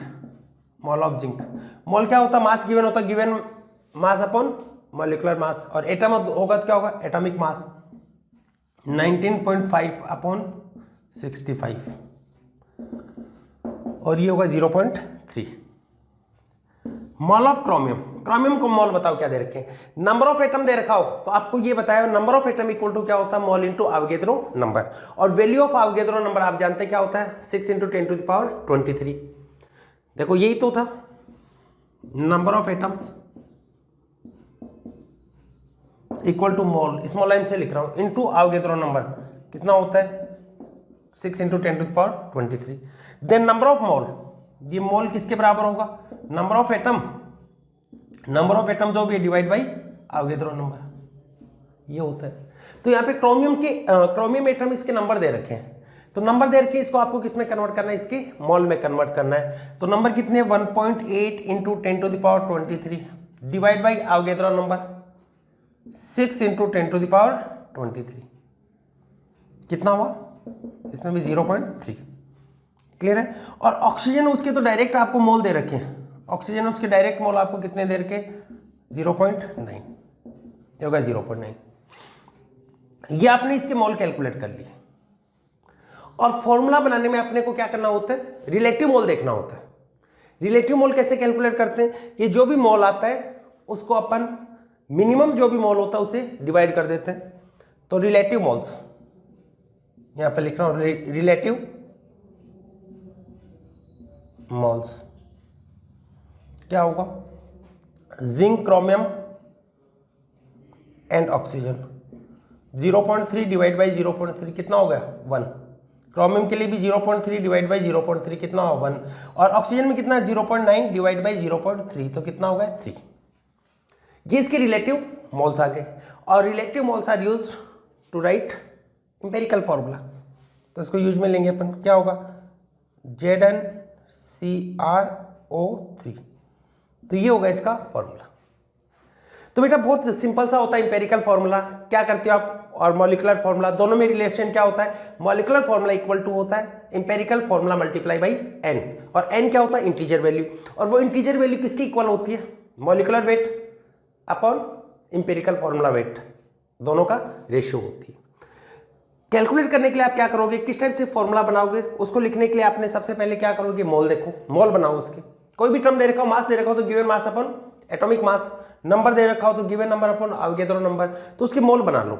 मोल क्या होता है? मास गिवन होता है, given mass upon molecular mass, और एटम होगा तो क्या होगा? एटॉमिक मास 19.5 अपॉन 65, और ये होगा 0.3. मोल ऑफ क्रोमियम को मोल बताओ क्या दे रखे हैं? नंबर ऑफ एटम दे रखा हो तो आपको ये बताया, number of atom equal to क्या होता है? मोल इंटू अवोगाद्रो नंबर, और वैल्यू ऑफ अवोगाद्रो नंबर आप जानते हैं क्या होता है? 6 इंटू 10 टू द पावर 23. देखो यही तो था, number of atoms equal to mole, small line से लिख रहा हूं, इंटू अवोगाद्रो नंबर कितना होता है? 6 into 10 to the power 23. Then number of mole, ये मोल किसके बराबर होगा? नंबर ऑफ एटम जो भी डिवाइड बाई अवोगाद्रो नंबर, ये होता है. तो यहाँ पे क्रोमियम एटम इसके नंबर दे रखे हैं, तो नंबर दे रखे इसको आपको किस में कन्वर्ट करना है? इसके मोल में कन्वर्ट करना है. तो नंबर कितने? 1.8 into 10 to the power 23 divide by Avogadro number 6 into 10 to the power 23. कितना हुआ? इसमें भी 0.3. क्लियर है? और ऑक्सीजन उसके तो डायरेक्ट आपको मोल दे रखे हैं, ऑक्सीजन उसके डायरेक्ट मोल आपको कितने दे रखे? 0.9, ये होगा 0.9. ये आपने इसके मोल कैलकुलेट कर लिए. और फॉर्मूला बनाने में अपने को क्या करना होता है? रिलेटिव मोल देखना होता है. रिलेटिव मोल कैसे कैलकुलेट करते हैं? ये जो भी मोल आता है उसको अपन मिनिमम जो भी मोल होता है उसे डिवाइड कर देते हैं. तो रिलेटिव मोल्स यहां पे लिख रहा हूं, रिलेटिव मोल्स क्या होगा? Zinc, chromium and oxygen 0.3 divide by 0.3 कितना हो गया? 1. क्रोमियम के लिए भी 0.3 डिवाइड बाई 0.3 कितना होगा? 1. और ऑक्सीजन में कितना? 0.9 डिवाइड बाई 0.3, तो कितना हो गया? 3. ये इसके रिलेटिव मोल्स आ गए, और relative moles are used to write empirical formula. तो इसको यूज में लेंगे अपन, क्या होगा? ZnCrO3. तो ये होगा इसका फॉर्मूला. तो बेटा बहुत सिंपल सा होता है एम्पेरिकल फॉर्मूला. क्या करते हो आप? और मॉलिकुलर फॉर्मूला दोनों में रिलेशन क्या होता है, मॉलिकुलर फॉर्मूला इक्वल टू होता है empirical formula multiply by N, और एन क्या होता है, इंटीजर वैल्यू, और वो इंटीजर वैल्यू किसकी इक्वल होती है, molecular weight upon empirical formula weight, दोनों का रेशियो होती है। कैलकुलेट करने के लिए आप क्या करोगे, किस टाइप से फॉर्मूला बनाओगे, उसको लिखने के लिए आपने सबसे पहले क्या करोगे, मोल देखो, मोल बनाओ उसके, कोई भी टर्म दे रखा हो, मास दे रखा हो तो given mass upon atomic mass, number दे रखा हो तो given number upon Avogadro number, तो उसके मोल बना लो।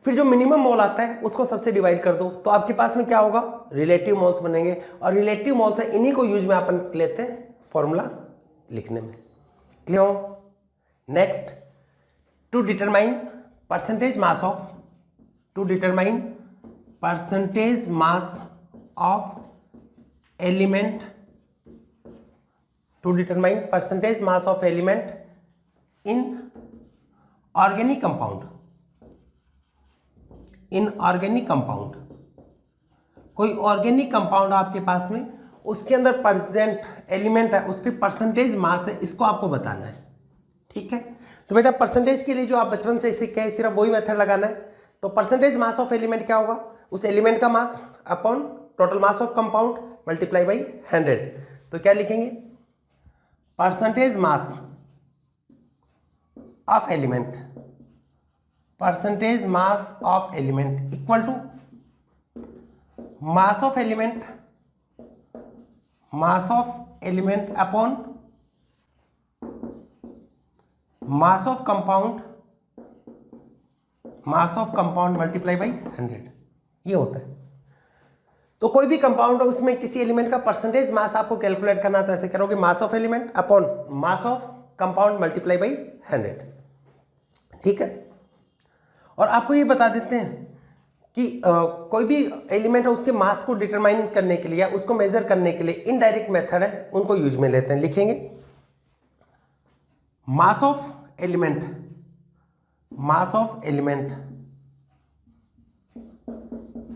फिर जो मिनिमम मोल आता है उसको सबसे डिवाइड कर दो, तो आपके पास में क्या होगा, रिलेटिव मोल्स बनेंगे, और रिलेटिव मोल्स है इन्हीं को यूज में अपन लेते हैं फॉर्मूला लिखने में। क्लियर हो? Next, to determine percentage mass of, to determine percentage mass of element, to determine percentage mass of element in organic compound, in organic compound, कोई ऑर्गेनिक कंपाउंड आपके पास में, उसके अंदर परसेंट एलिमेंट है, उसके परसेंटेज मास है, इसको आपको बताना है। ठीक है, तो बेटा परसेंटेज के लिए जो आप बचपन से सीखे हैं सिर्फ वही मेथड लगाना है। तो परसेंटेज मास ऑफ एलिमेंट क्या होगा, उस एलिमेंट का mass upon total mass of compound multiply by 100। तो क्या लिखेंगे, percentage mass of element, percentage mass of element equal to mass of element, mass of element upon mass of compound, mass of compound multiply by 100, ये होता है। तो कोई भी compound है उसमें किसी एलिमेंट का परसेंटेज मास आपको कैलकुलेट करना, तो ऐसे करोगे मास of element upon mass of compound multiply by 100। ठीक है, और आपको ये बता देते हैं कि कोई भी एलिमेंट है उसके मास को डिटरमाइन करने के लिए या उसको मेजर करने के लिए इनडायरेक्ट मेथड है, उनको यूज में लेते हैं। लिखेंगे मास of element, mass of element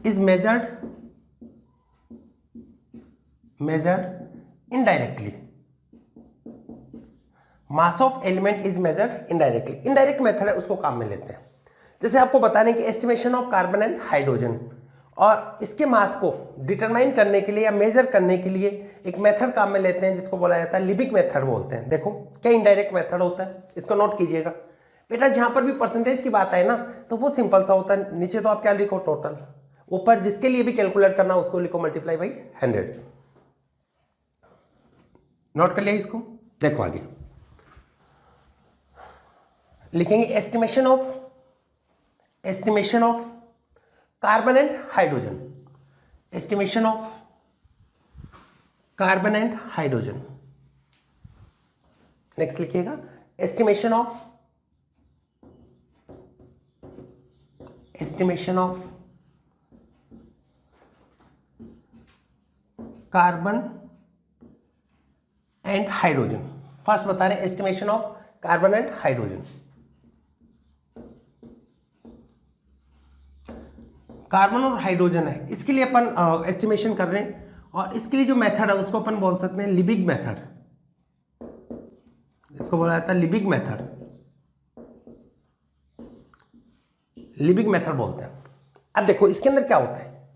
is measured indirectly, mass of element is measured indirectly, indirect method है उसको काम में लेते हैं। जैसे आपको बताने की estimation of carbon and hydrogen, और इसके मास को डिटरमाइन करने के लिए या मेजर करने के लिए एक मेथड काम में लेते हैं जिसको बोला जाता है लिबिक मेथड बोलते हैं। देखो क्या इनडायरेक्ट मेथड होता है, इसको नोट कीजिएगा बेटा। जहां पर भी परसेंटेज की बात है ना तो वो सिंपल सा होता है, नीचे तो आप क्या लिखो टोटल, ऊपर जिसके लिए भी कैलकुलेट करना उसको लिखो मल्टीप्लाई बाई 100। नोट कर लिया इसको। देखो आगे लिखेंगे estimation of carbon and hydrogen, estimation of carbon and hydrogen. Next लिखिएगा estimation of carbon and hydrogen. First बता रहे estimation of carbon and hydrogen. Carbon और हाइड्रोजन है, इसके लिए अपन एस्टिमेशन कर रहे हैं, और इसके लिए जो मेथड है उसको अपन बोल सकते हैं लिबिक मेथड, इसको बोला जाता है लिबिक मेथड, लिबिक मेथड बोलते हैं। अब देखो इसके अंदर क्या होता है,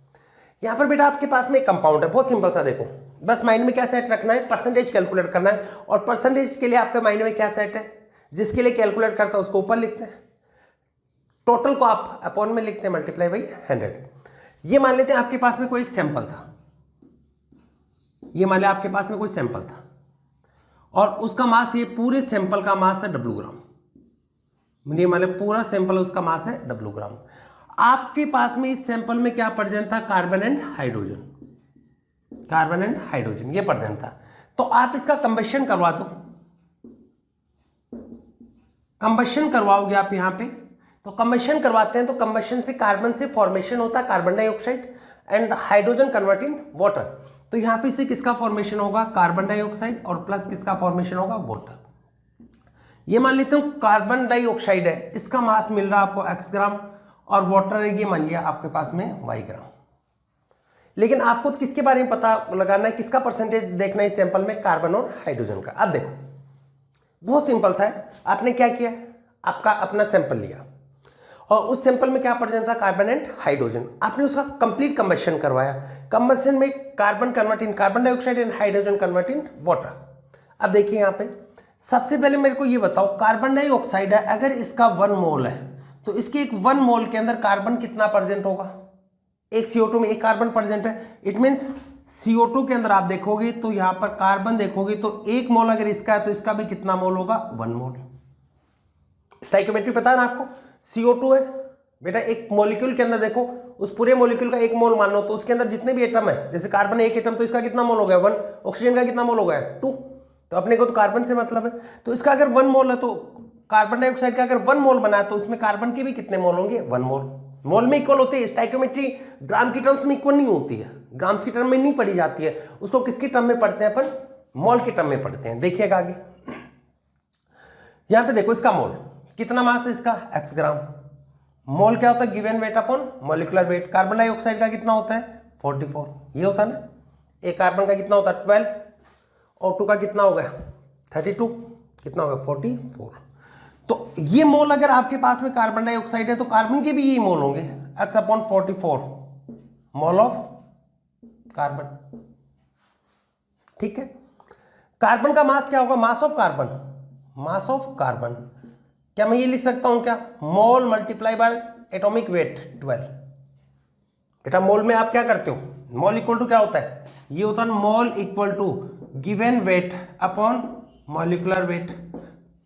यहां पर बेटा आपके पास में एक कंपाउंड है, बहुत सिंपल सा। देखो बस माइंड में क्या सेट रखना है, परसेंटेज कैलकुलेट करना है, और परसेंटेज के लिए आपके माइंड में क्या सेट है, जिसके लिए कैलकुलेट करता है उसको ऊपर लिखते हैं, टोटल को आप अपॉन में लिखते हैं मल्टीप्लाई बाई 100। ये मान लेते हैं आपके पास में कोई एक सैंपल था, ये मान लिया आपके पास में कोई सैंपल था, और उसका मास, ये पूरे सैंपल का मास है W ग्राम। ये मान लिया पूरा सैंपल उसका मास है W ग्राम। आपके पास में इस सैंपल में क्या प्रेजेंट था, carbon and hydrogen, carbon and hydrogen ये प्रेजेंट था। तो आप इसका कंबशन करवा दो, कंबशन करवाओगे आप यहां पे, तो कंबशन करवाते हैं तो कंबशन से कार्बन से फॉर्मेशन होता है carbon dioxide, and hydrogen convert in water. तो यहां पे से किसका फॉर्मेशन होगा, कार्बन डाइऑक्साइड, और प्लस किसका फॉर्मेशन होगा, वाटर। ये मान लेते हूं कार्बन डाइऑक्साइड है, इसका मास मिल रहा है आपको x ग्राम, और वाटर है ये मान लिया आपके पास में y ग्राम। लेकिन आपको तो किसके बारे में पता लगाना है, किसका परसेंटेज देखना है इस सैंपल में, कार्बन और हाइड्रोजन का। अब देखो बहुत सिंपल सा है, आपने क्या किया, आपका अपना सैंपल लिया और उस सैंपल में क्या प्रेजेंट था, कार्बन एंड हाइड्रोजन। आपने उसका कंप्लीट कंबशन करवाया, कंबशन में carbon convert in carbon dioxide and hydrogen convert in water. अब देखिए यहाँ पे सबसे पहले मेरे को ये बताओ, कार्बन डाइऑक्साइड है, अगर इसका 1 मोल है तो इसके एक 1 मोल के अंदर कार्बन कितना प्रेजेंट होगा, एक CO2 में एक कार्बन प्रेजेंट है। इट मीन्स CO2 के अंदर आप देखोगे तो यहाँ पर कार्बन देखोगे तो 1 मोल अगर इसका है तो इसका भी कितना मोल होगा, 1 मोल। स्टाइकियोमेट्री पता है ना आपको, CO2 है बेटा, एक मॉलिक्यूल के अंदर देखो, उस पूरे मॉलिक्यूल का 1 मोल मान लो तो उसके अंदर जितने भी एटम है, जैसे कार्बन है 1 एटम तो इसका कितना मोल हो गया, 1। ऑक्सीजन का कितना मोल हो गया, 2। तो अपने को तो कार्बन से मतलब है, तो इसका अगर 1 मोल है तो कार्बन डाइऑक्साइड का अगर 1 मोल बना है तो उसमें कार्बन के भी कितने मोल होंगे, 1 मोल। मोल में इक्वल होती है, स्टाइकियोमेट्री ग्राम की टर्म्स में इक्वल नहीं होती है, ग्राम्स की टर्म में नहीं पढ़ी जाती है, उसको किसकी टर्म में पढ़ते हैं अपन, मोल की टर्म में पढ़ते हैं। देखिएगा आगे यहां पे देखो, इसका मोल कितना मास है इसका, x ग्राम। मोल क्या होता है, given weight upon molecular wait. Carbon dioxide का कितना होता है, 44, ये होता है ना। एक कार्बन का कितना होता है, 12, और 2 का कितना हो गया, 32, कितना हो गया, 44। तो ये मोल अगर आपके पास में कार्बन डाइऑक्साइड है तो कार्बन के भी ये मोल होंगे, x upon 44 mole of carbon. ठीक है, कार्बन का मास क्या होगा, मास of carbon, mass of carbon क्या मैं ये लिख सकता हूं क्या, मोल मल्टीप्लाई बाय एटॉमिक वेट 12। बेटा मोल में आप क्या करते हो, मोल इक्वल टू क्या होता है, ये होता है mole equal to given weight upon molecular weight.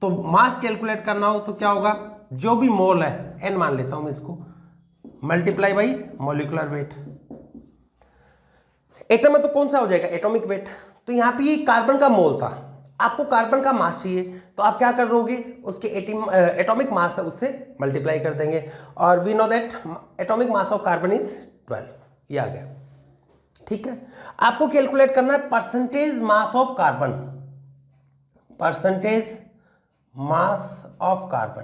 तो मास कैलकुलेट करना हो तो क्या होगा, जो भी मोल है n मान लेता हूं मैं इसको, multiply by molecular weight. Atom में तो कौन सा हो जाएगा, एटॉमिक वेट। तो यहां पे ये कार्बन का मोल था, आपको कार्बन का मास चाहिए तो आप क्या करोगे, उसके एटॉमिक मास है उससे मल्टीप्लाई कर देंगे, और we know that atomic mass of carbon is 12, ये आ गया। ठीक है, आपको कैलकुलेट करना है percentage mass of carbon, percentage mass of carbon,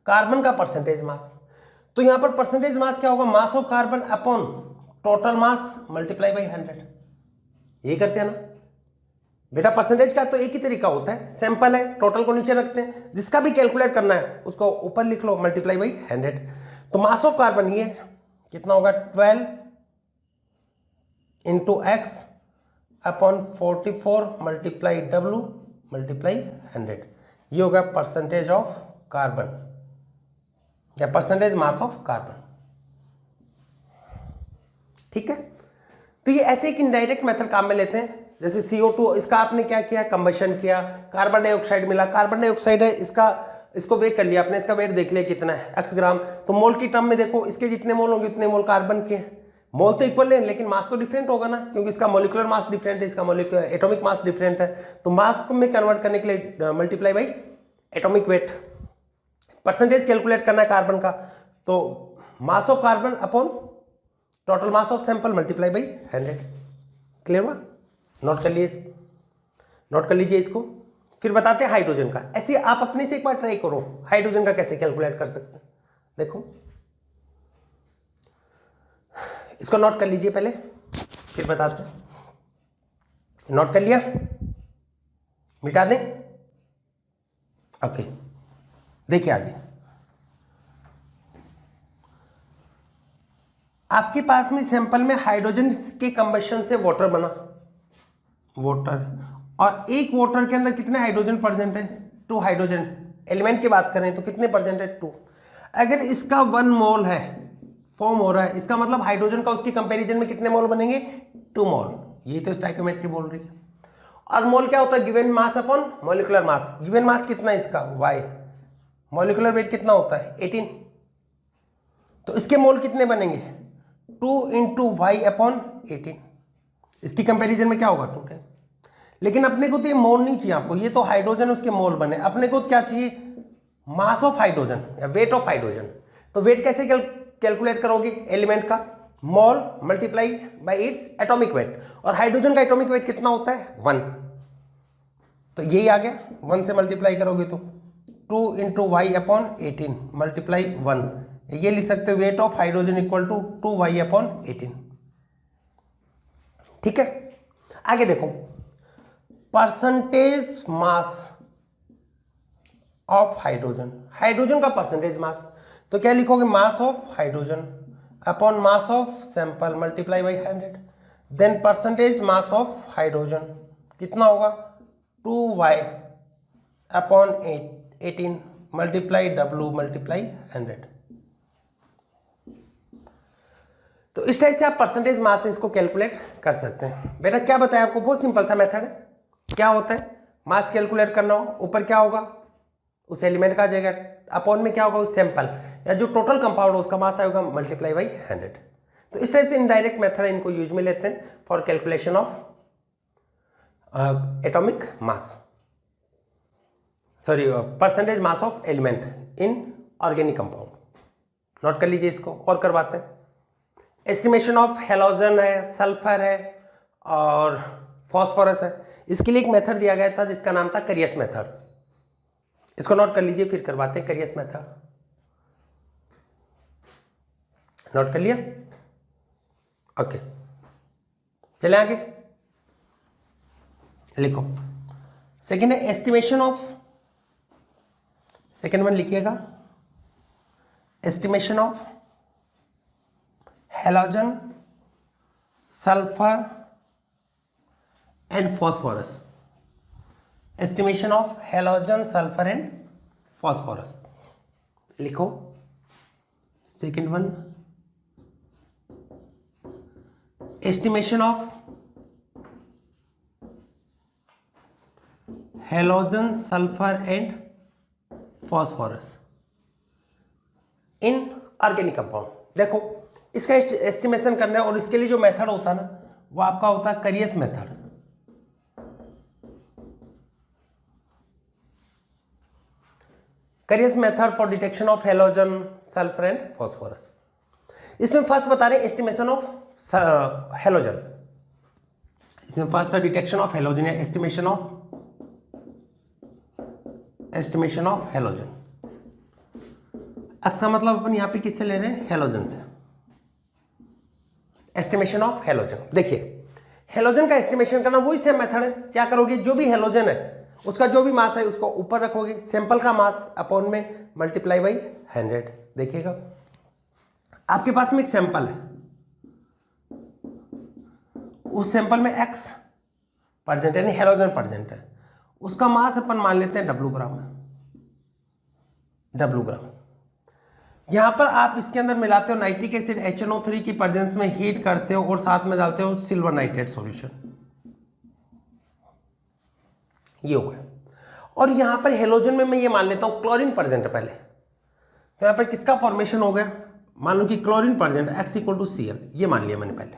carbon का परसेंटेज मास। तो यहां पर परसेंटेज मास क्या होगा, मास of carbon upon total mass multiply by 100। ये करते हैं ना बेटा, परसेंटेज का तो एक ही तरीका होता है, सैंपल है, टोटल को नीचे रखते हैं, जिसका भी कैलकुलेट करना है उसको ऊपर लिख लो, मल्टीप्लाई बाई 100। तो मास ऑफ कार्बन ये कितना होगा, 12 into x upon 44 multiply W multiply 100, ये होगा परसेंटेज ऑफ कार्बन या परसेंटेज मास ऑफ कार्बन। ठीक है, तो ये ऐसे एक इनडायरेक्ट मेथड काम में लेते हैं, जैसे CO2, इसका आपने क्या किया, कंबशन किया, कार्बन डाइऑक्साइड मिला, कार्बन डाइऑक्साइड है, इसको वेट कर लिया आपने, इसका वेट देख लिया कितना है, x ग्राम। तो मोल की टर्म में देखो, इसके जितने मोल होंगे उतने मोल कार्बन के। मोल तो इक्वल है लेकिन मास तो डिफरेंट होगा ना, क्योंकि इसका मॉलिक्यूलर मास डिफरेंट है, इसका मॉलिक्यूलर एटॉमिक मास डिफरेंट है। तो मास को में कन्वर्ट करने के लिए multiply by atomic weight. Percentage calculate करना है कार्बन का, तो मास of carbon upon total mass of sample multiply by 100। Clear हुआ, नोट कर लीजिए इसको। फिर बताते हैं हाइड्रोजन का। ऐसे आप अपने से एक बार ट्राई करो, हाइड्रोजन का कैसे कैलकुलेट कर सकते हैं। देखो इसको नोट कर लीजिए पहले, फिर बताते हैं। नोट कर लिया, मिटा दें, ओके। देखिए आगे, आपके पास में सैंपल में हाइड्रोजन के कंबशन से वाटर बना, वाटर, और एक वाटर के अंदर कितने हाइड्रोजन प्रेजेंट है, 2 हाइड्रोजन। एलिमेंट की बात करें तो कितने प्रेजेंट है, 2। अगर इसका 1 मोल है फॉर्म हो रहा है, इसका मतलब हाइड्रोजन का उसकी कंपैरिजन में कितने मोल बनेंगे, 2 मोल। ये तो स्टाइकियोमेट्री बोल रही है। और मोल क्या होता है, given mass upon molecular mass. Given mass कितना है इसका, y, मॉलिक्यूलर वेट कितना होता है, 18। तो इसके मोल कितने बनेंगे, 2 इंटू वाई अपॉन 18। इसकी कंपैरिजन में क्या होगा, 210। लेकिन अपने को तो ये मोल नहीं चाहिए आपको, ये तो हाइड्रोजन उसके मोल बने, अपने को क्या चाहिए, मास ऑफ हाइड्रोजन या वेट ऑफ हाइड्रोजन। तो वेट कैसे कैलकुलेट करोगे, एलिमेंट का mole multiply by its atomic weight, और हाइड्रोजन का एटॉमिक वेट कितना होता है, 1। तो यही आ गया, 1 से मल्टीप्लाई करोगे तो 2 इंटू वाई अपॉन 18 मल्टीप्लाई 1। ये लिख सकते हो weight of hydrogen equal to 2y upon 18। ठीक है, आगे देखो, percentage mass of hydrogen, hydrogen का परसेंटेज मास। तो क्या लिखोगे, mass of hydrogen upon mass of sample multiply by 100, then percentage mass of hydrogen कितना होगा 2y upon 18 multiply W multiply 100। तो इस टाइप से आप परसेंटेज मास से इसको कैलकुलेट कर सकते हैं। बेटा क्या बताया आपको, बहुत सिंपल सा मेथड है। क्या होता है, मास कैलकुलेट करना हो, ऊपर क्या होगा उस एलिमेंट का आ जाएगा, अपॉन में क्या होगा उस सैंपल या जो टोटल कंपाउंड हो उसका मास आएगा मल्टीप्लाई बाई 100। तो इस टाइप से इनडायरेक्ट मेथड इनको यूज में लेते हैं for calculation of atomic mass, sorry percentage mass of element in organic compound. Note कर लीजिए इसको और करवाते हैं। एस्टिमेशन ऑफ हेलोजन है, सल्फर है और फॉस्फोरस है। इसके लिए एक मेथड दिया गया था जिसका नाम था करियस मेथड। इसको नोट कर लीजिए, फिर करवाते हैं करियस मेथड। नोट कर लिया, ओके चले आगे लिखो। सेकेंड है एस्टिमेशन ऑफ, सेकेंड वन लिखिएगा, estimation of halogen, sulphur and phosphorus. Estimation of halogen, sulphur and phosphorus लिखो। Second one estimation of halogen, sulphur and phosphorus in organic compound. देखो इसका एस्टिमेशन करना है और इसके लिए जो मेथड होता है ना वो आपका होता है Carius method. Carius method for detection of halogen, sulphur and phosphorus. इसमें फर्स्ट बता रहे हैं एस्टिमेशन ऑफ हेलोजन। इसमें फर्स्ट है डिटेक्शन ऑफ हेलोजन या एस्टिमेशन ऑफ हेलोजन। इसका मतलब अपन यहां पे किससे ले रहे हैं, हेलोजन से। एस्टिमेशन ऑफ हेलोजन, देखिए हेलोजन का एस्टिमेशन करना वही सेम मेथड है। क्या करोगे, जो भी हेलोजन है उसका जो भी मास है उसको ऊपर रखोगे, सैंपल का मास अपॉन में मल्टीप्लाई बाई 100। देखिएगा आपके पास में एक सैंपल है, उस सैंपल में x परसेंट यानी हेलोजन परसेंट है, उसका मास अपन मान लेते हैं W ग्राम है, W ग्राम। यहां पर आप इसके अंदर मिलाते हो नाइट्रिक एसिड HNO3 की प्रेजेंस में, हीट करते हो और साथ में डालते हो सिल्वर नाइट्रेट सॉल्यूशन, ये हो गया। और यहां पर हेलोजन में मैं ये मान लेता हूं क्लोरीन प्रेजेंट है पहले, तो यहां पर किसका फॉर्मेशन हो गया, मान लो कि क्लोरीन प्रेजेंट है, X = Cl, ये मान लिया मैंने पहले। तो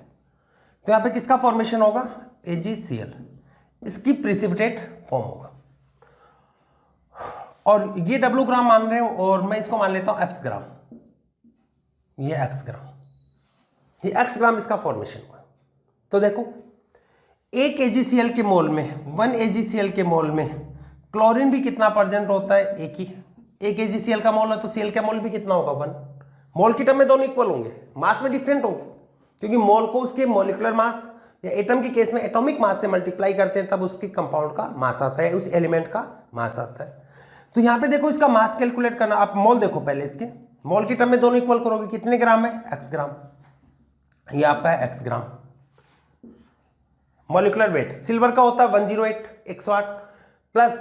यहां पे किसका फॉर्मेशन होगा, AgCl, इसकी प्रिसिपिटेट फॉर्म होगा। और ये W ग्राम मान रहे हो और मैं इसको मान लेता हूं X ग्राम, ये X ग्राम, ये X ग्राम इसका फॉर्मेशन हुआ। तो देखो एक AgCl के मोल में, 1 AgCl के मोल में क्लोरीन भी कितना प्रेजेंट होता है, एक ही। एक AgCl का मोल है तो Cl का मोल भी कितना होगा, 1। मोल की टर्म में दोनों इक्वल होंगे, मास में डिफरेंट होंगे, क्योंकि मोल को उसके मॉलिक्यूलर मास या एटम के केस में एटॉमिक मास से मल्टीप्लाई करते हैं, तब उसके कंपाउंड का मास आता है, उस एलिमेंट का मास आता है। तो यहाँ पे देखो इसका मास कैलकुलेट करना, आप मोल देखो पहले, इसके मोल की टर्म में दोनों इक्वल करोगे, कितने ग्राम है, X ग्राम, ये आपका है X ग्राम। मॉलिक्यूलर वेट सिल्वर का होता है 108, 108 प्लस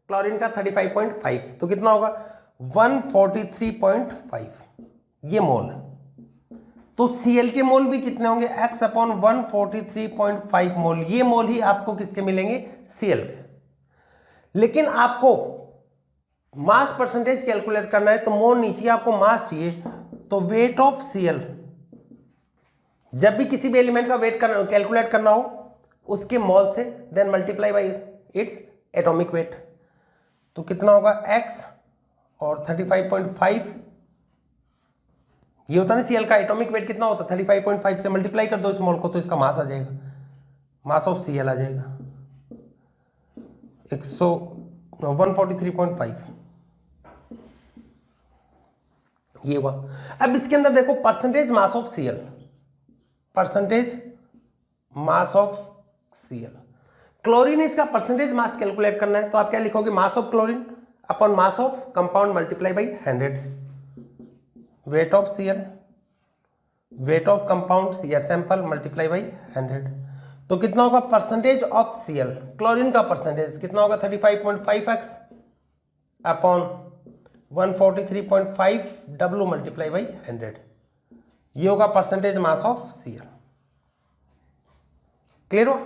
क्लोरीन का 35.5, तो कितना होगा 143.5, ये मोल। तो Cl के मोल भी कितने होंगे, X/143.5 मोल, ये मोल ही आपको किसके मिलेंगे, Cl के। लेकिन आपको मास परसेंटेज कैलकुलेट करना है तो मोल नीचे आपको मास चाहिए, तो वेट ऑफ Cl, जब भी किसी भी एलिमेंट का वेट कैलकुलेट करना हो उसके मोल से then multiply by its atomic weight, तो कितना होगा X और 35.5, ये होता है ना Cl का एटॉमिक वेट कितना होता है 35.5 से मल्टीप्लाई कर दो इस मोल को, तो इसका मास आ जाएगा, मास ऑफ Cl आ जाएगा 143.5, ये हुआ। अब इसके अंदर देखो percentage mass of Cl, percentage mass of Cl, chlorine इसका परसेंटेज मास कैलकुलेट करना है, तो आप क्या लिखोगे, mass of chlorine upon mass of compound multiply by 100। Weight of Cl, weight of compounds या सैंपल मल्टीप्लाई बाई 100। तो कितना होगा परसेंटेज ऑफ Cl, क्लोरीन का परसेंटेज कितना होगा 35.5x upon 143.5 W multiply by 100। ये होगा percentage mass of Cl। Clear हुआ?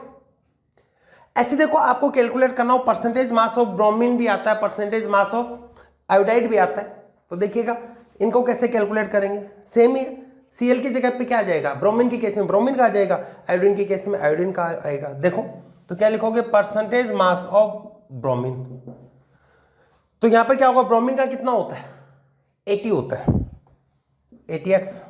ऐसे देखो आपको कैलकुलेट करना हो, परसेंटेज मास ऑफ ब्रोमीन भी आता है, परसेंटेज मास ऑफ आयोडाइड भी आता है। तो देखिएगा इनको कैसे कैलकुलेट करेंगे, सेम ही है। Cl की जगह पे क्या आ जाएगा, ब्रोमीन की केस में ब्रोमीन का आ जाएगा, आयोडीन की केस में आयोडीन का आएगा। देखो तो क्या लिखोगे परसेंटेज मास ऑफ ब्रोमीन। तो यहां पर क्या होगा, ब्रोमीन का कितना होता है 80 होता है 80x।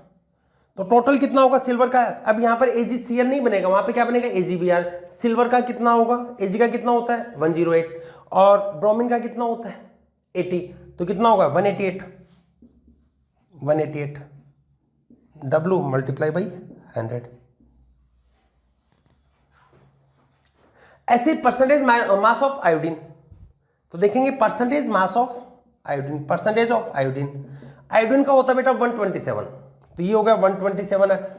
तो टोटल कितना होगा सिल्वर का, अब यहां पर AgCl नहीं बनेगा, वहां पे क्या बनेगा AgBr। सिल्वर का कितना होगा, Ag का कितना होता है 108 और ब्रोमीन का कितना होता है 80, तो कितना होगा 188 W मल्टीप्लाई बाई 100। ऐसे परसेंटेज मास ऑफ आयोडीन, तो देखेंगे percentage mass of iodine, percentage of iodine, iodine का होता है बेटा 127, तो ये हो गया 127x।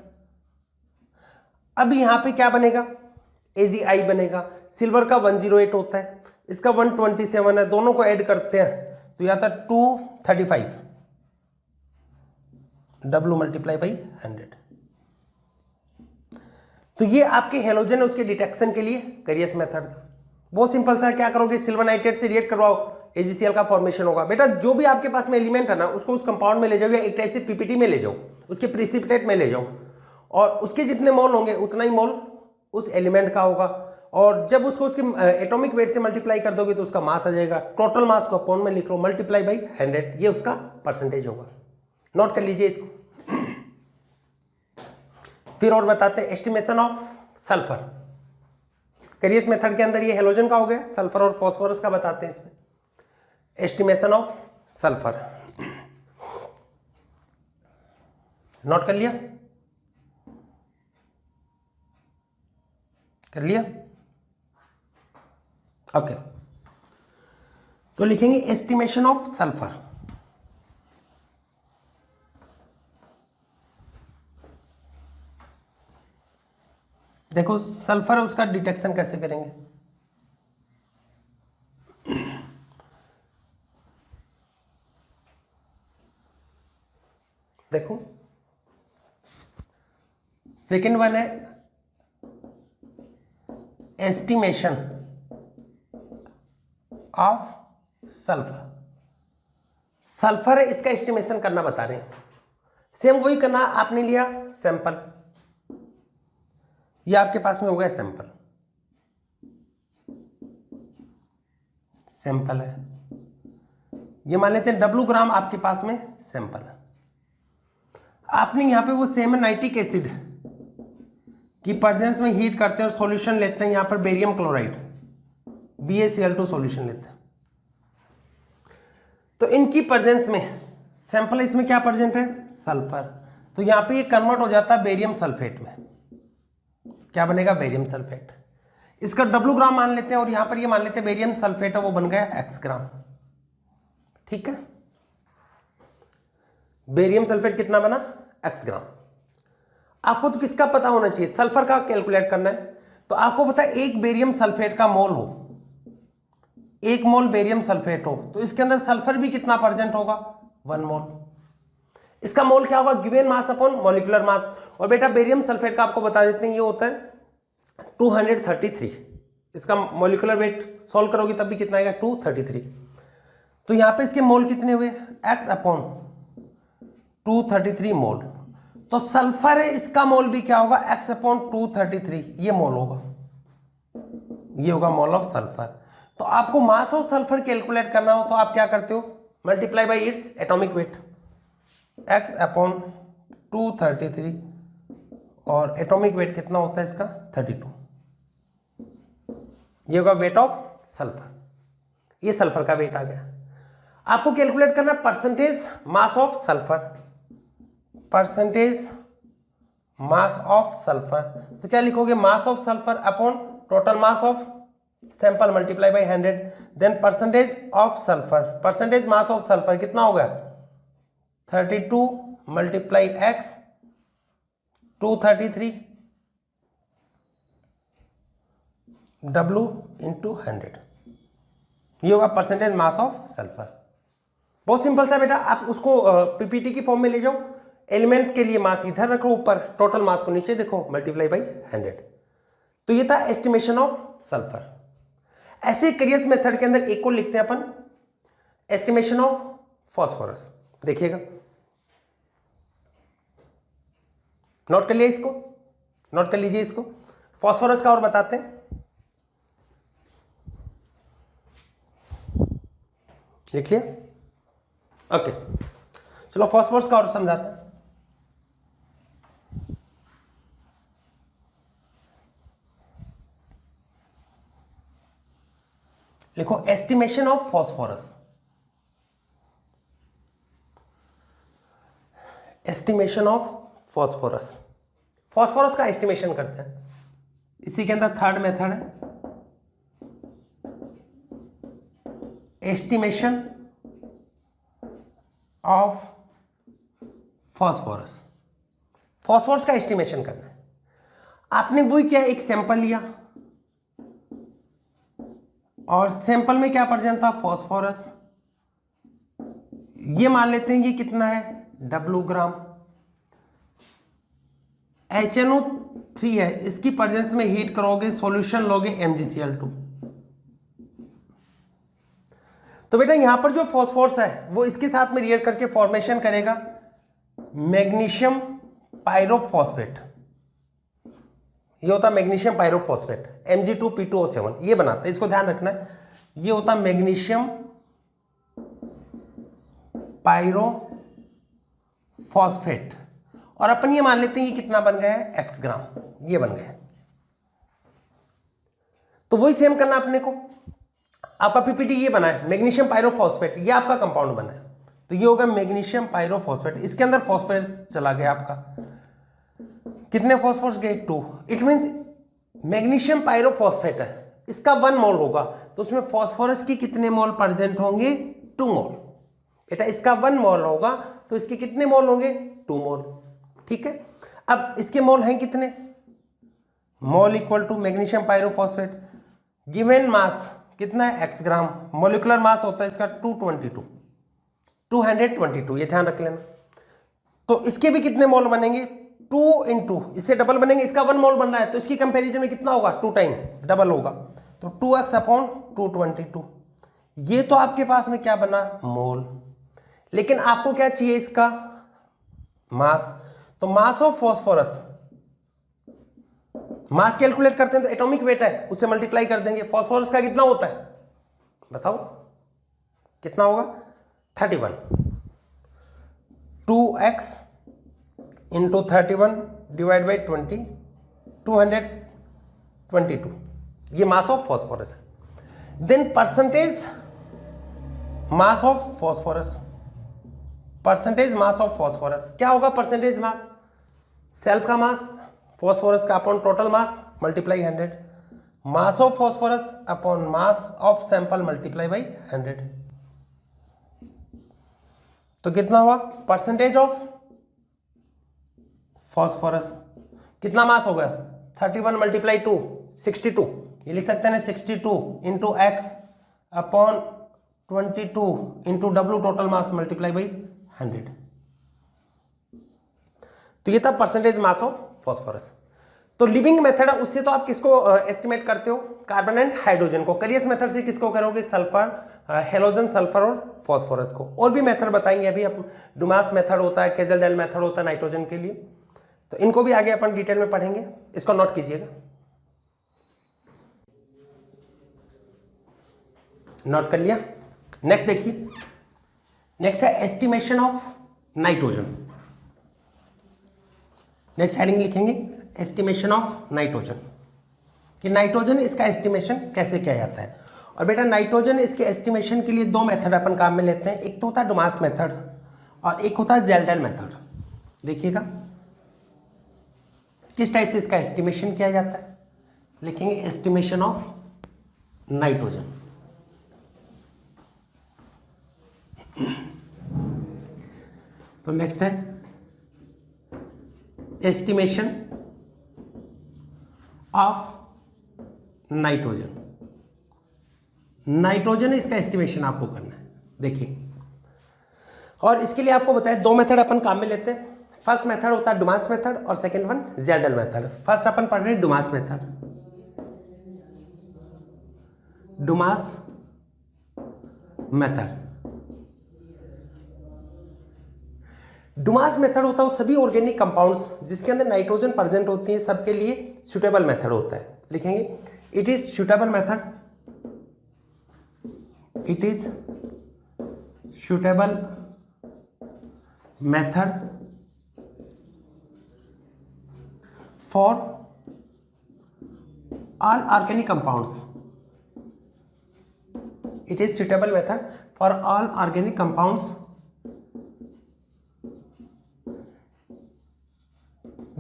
अब यहां पे क्या बनेगा AgI बनेगा, सिल्वर का 108 होता है, इसका 127 है, दोनों को ऐड करते हैं तो यह आता 235 W मल्टीप्लाई बाई 100। तो ये आपके हेलोजन है, उसके डिटेक्शन के लिए करियस मेथड था। बहुत सिंपल सा, क्या करोगे सिल्वर नाइट्रेट से रिएक्ट करवाओ, AgCl का फॉर्मेशन होगा। बेटा जो भी आपके पास में एलिमेंट है ना उसको उस कंपाउंड में ले जाओ या एक टाइप से PPT में ले जाओ, उसके प्रिसिपिटेट में ले जाओ और उसके जितने मोल होंगे उतना ही मोल उस एलिमेंट का होगा और जब उसको उसके एटॉमिक वेट से मल्टीप्लाई कर दोगे तो उसका मास आ जाएगा। टोटल मास को अपॉन में लिख लो मल्टीप्लाई बाई 100, ये उसका परसेंटेज होगा। नोट कर लीजिए इसको। फिर और बताते हैं एस्टिमेशन ऑफ सल्फर। करियस मेथड के अंदर ये हेलोजन का हो गया, सल्फर और फास्फोरस का बताते हैं इसमें। एस्टिमेशन ऑफ सल्फर नोट कर लिया, कर लिया ओके। तो लिखेंगे एस्टिमेशन ऑफ सल्फर। देखो सल्फर है उसका डिटेक्शन कैसे करेंगे, देखो सेकंड वन है एस्टिमेशन ऑफ सल्फर। सल्फर है इसका एस्टिमेशन करना बता रहे हैं, सेम वही करना। आपने लिया सैंपल, ये आपके पास में हो गया सैंपल, सैंपल है, ये मान लेते हैं W ग्राम आपके पास में सैंपल है। आपने यहां पे वो सेम नाइट्रिक एसिड की प्रेजेंस में हीट करते हैं और सॉल्यूशन लेते हैं, यहां पर बेरियम क्लोराइड BaCl2 सॉल्यूशन लेते हैं। तो इनकी प्रेजेंस में सैंपल, इसमें क्या प्रेजेंट है सल्फर, तो यहां पे ये कन्वर्ट हो जाता है बेरियम सल्फेट में। क्या बनेगा बेरियम सल्फेट, इसका W ग्राम मान लेते हैं और यहां पर ये मान लेते हैं बेरियम सल्फेट है वो बन गया X ग्राम। ठीक है, बेरियम सल्फेट कितना बना X ग्राम। आपको तो किसका पता होना चाहिए, सल्फर का कैलकुलेट करना है। तो आपको पता है एक बेरियम सल्फेट का मोल हो, 1 मोल बेरियम सल्फेट हो तो इसके अंदर सल्फर भी कितना प्रेजेंट होगा 1 मोल। इसका मोल क्या होगा given mass upon molecular mass. और बेटा बेरियम सल्फेट का आपको बता देते हैं ये होता है 233, इसका मॉलिक्यूलर वेट सॉल्व करोगे तब भी कितना आएगा 233। तो यहां पे इसके मोल कितने हुए X अपॉन 233 मोल। तो सल्फर है इसका मोल भी क्या होगा X अपॉन 233, ये मोल होगा, ये होगा मोल ऑफ सल्फर। तो आपको मास ऑफ सल्फर कैलकुलेट करना हो तो आप क्या करते हो multiply by its atomic wait, X upon 233 और एटॉमिक वेट कितना होता है इसका 32, ये होगा वेट ऑफ सल्फर। ये सल्फर का वेट आ गया। आपको कैलकुलेट करना percentage mass of sulphur, percentage mass of sulphur. तो क्या लिखोगे mass of sulphur upon total mass of sample multiply by 100, then percentage of sulphur, percentage mass of sulphur कितना होगा 32 मल्टीप्लाई एक्स 233 W इंटू 100, ये होगा percentage mass of sulphur. बहुत simple सा बेटा, आप उसको पीपीटी की फॉर्म में ले जाओ, एलिमेंट के लिए मास इधर रखो ऊपर, टोटल मास को नीचे देखो, मल्टीप्लाई बाई 100। तो ये था एस्टिमेशन ऑफ सल्फर। ऐसे करियस मेथड के अंदर एक को लिखते हैं अपन, एस्टिमेशन ऑफ फॉस्फोरस। देखिएगा, नोट कर लिया इसको, नोट कर लीजिए इसको। फॉस्फोरस का और बताते हैं, लिख लिया? ओके, चलो फॉस्फोरस का और समझाते हैं। लिखो estimation of phosphorus. Estimation of phosphorus, phosphorus का एस्टिमेशन करते हैं। इसी के अंदर थर्ड मेथड है एस्टिमेशन ऑफ फॉस्फोरस। फॉस्फोरस का एस्टिमेशन करना है। आपने वही क्या, एक सैंपल लिया और सैंपल में क्या प्रेजेंट था, फॉस्फोरस। ये मान लेते हैं ये कितना है, W ग्राम। HNO3 है, इसकी प्रेजेंस में हीट करोगे, सॉल्यूशन लोगे MgCl2। तो बेटा यहां पर जो फॉस्फोरस है वो इसके साथ में रिएक्ट करके फॉर्मेशन करेगा मैग्नीशियम पायरोफॉस्फेट। ये होता मैग्नीशियम पायरोफॉस्फेट, Mg2P2O7, ये बनाते हैं, इसको ध्यान रखना है। ये होता मैग्नीशियम पायरोफॉस्फेट, और अपन ये मान लेते हैं ये कितना बन गया है, X ग्राम, ये बन गया है। तो वही सेम करना अपने को। आपका पीपीटी ये बना है मैग्नीशियम पायरोफॉस्फेट, ये आपका कंपाउंड बना है, तो ये होगा मैग्नीशियम पायरोफॉस्फेट। इसके अंदर फॉस्फोरस चला गया आपका, कितने फॉस्फोरस गए, 2। इट मींस मैग्नीशियम पायरोफॉस्फेट है, इसका 1 मोल होगा, तो उसमें फॉस्फोरस की कितने मोल प्रेजेंट होंगे, 2 मोल। बेटा इसका 1 मोल होगा तो इसके कितने मोल होंगे, 2 मोल। ठीक है, अब इसके मोल हैं कितने, मोल equal to magnesium pyrophosphate, given mass कितना है, X ग्राम। मोलिकुलर मास होता है इसका 222, ये ध्यान रख लेना। तो इसके भी कितने मोल बनेंगे, 2 इंटू, इससे डबल बनेंगे, इसका 1 मोल बन रहा है तो इसकी कंपैरिजन में कितना होगा, 2 टाइम डबल होगा, तो 2x अपॉन 222। ये तो आपके पास में क्या बना, मोल। लेकिन आपको क्या चाहिए, इसका मास। तो मास ऑफ फॉस्फोरस, मास कैलकुलेट करते हैं तो एटॉमिक वेट है, उससे मल्टीप्लाई कर देंगे। फॉस्फोरस का कितना होता है बताओ, कितना होगा, 31। 2x इंटू 31 डिवाइड बाई 20, 222, ये मास ऑफ फॉस्फोरस है। Then percentage mass of phosphorus, percentage mass of phosphorus क्या होगा, परसेंटेज मास, सेल्फ का मास फॉस्फोरस का upon total mass multiply 100, mass of phosphorus upon mass of sample multiply by 100। तो कितना हुआ, percentage of phosphorus, कितना मास हो गया, 31 मल्टीप्लाई 2, 62, ये लिख सकते हैं ना, 62 into x upon 22 into W total mass multiply by 100। तो ये था परसेंटेज मास ऑफ फॉस्फोरस। तो लिविंग मेथड है, उससे तो आप किसको एस्टिमेट करते हो, कार्बन एंड हाइड्रोजन को। करियस मेथड से किसको करोगे, सल्फर, हेलोजन, सल्फर और फॉस्फोरस को। और भी मेथड बताएंगे अभी, अब डुमास मेथड होता है, केजल-डेल मेथड होता है नाइट्रोजन के लिए, तो इनको भी आगे अपन डिटेल में पढ़ेंगे, इसको नोट कीजिएगा। नोट कर लिया। नेक्स्ट देखिए, नेक्स्ट है estimation of nitrogen. Next heading लिखेंगे एस्टिमेशन ऑफ नाइट्रोजन, कि नाइट्रोजन इसका एस्टिमेशन कैसे किया जाता है। और बेटा नाइट्रोजन इसके एस्टिमेशन के लिए 2 मेथड अपन काम में लेते हैं, एक तो होता है डुमास मेथड और एक होता है जेल-डेल मेथड। देखिएगा किस टाइप से इसका एस्टिमेशन किया जाता है, लिखेंगे एस्टिमेशन ऑफ नाइट्रोजन। तो नेक्स्ट है एस्टिमेशन ऑफ नाइट्रोजन। नाइट्रोजन इसका एस्टिमेशन आपको करना है। देखिए, और इसके लिए आपको बताया दो मेथड अपन काम में लेते हैं। फर्स्ट मेथड होता है डुमास मेथड और सेकंड वन ज़ेडल मेथड। फर्स्ट अपन पढ़ रहे हैं Dumas method. Dumas method, Dumas method होता है वो सभी ऑर्गेनिक कंपाउंड्स जिसके अंदर नाइट्रोजन प्रेजेंट होती है सबके लिए सुटेबल मेथड होता है। लिखेंगे it is suitable method, it is suitable method for all organic compounds. It is suitable method for all organic compounds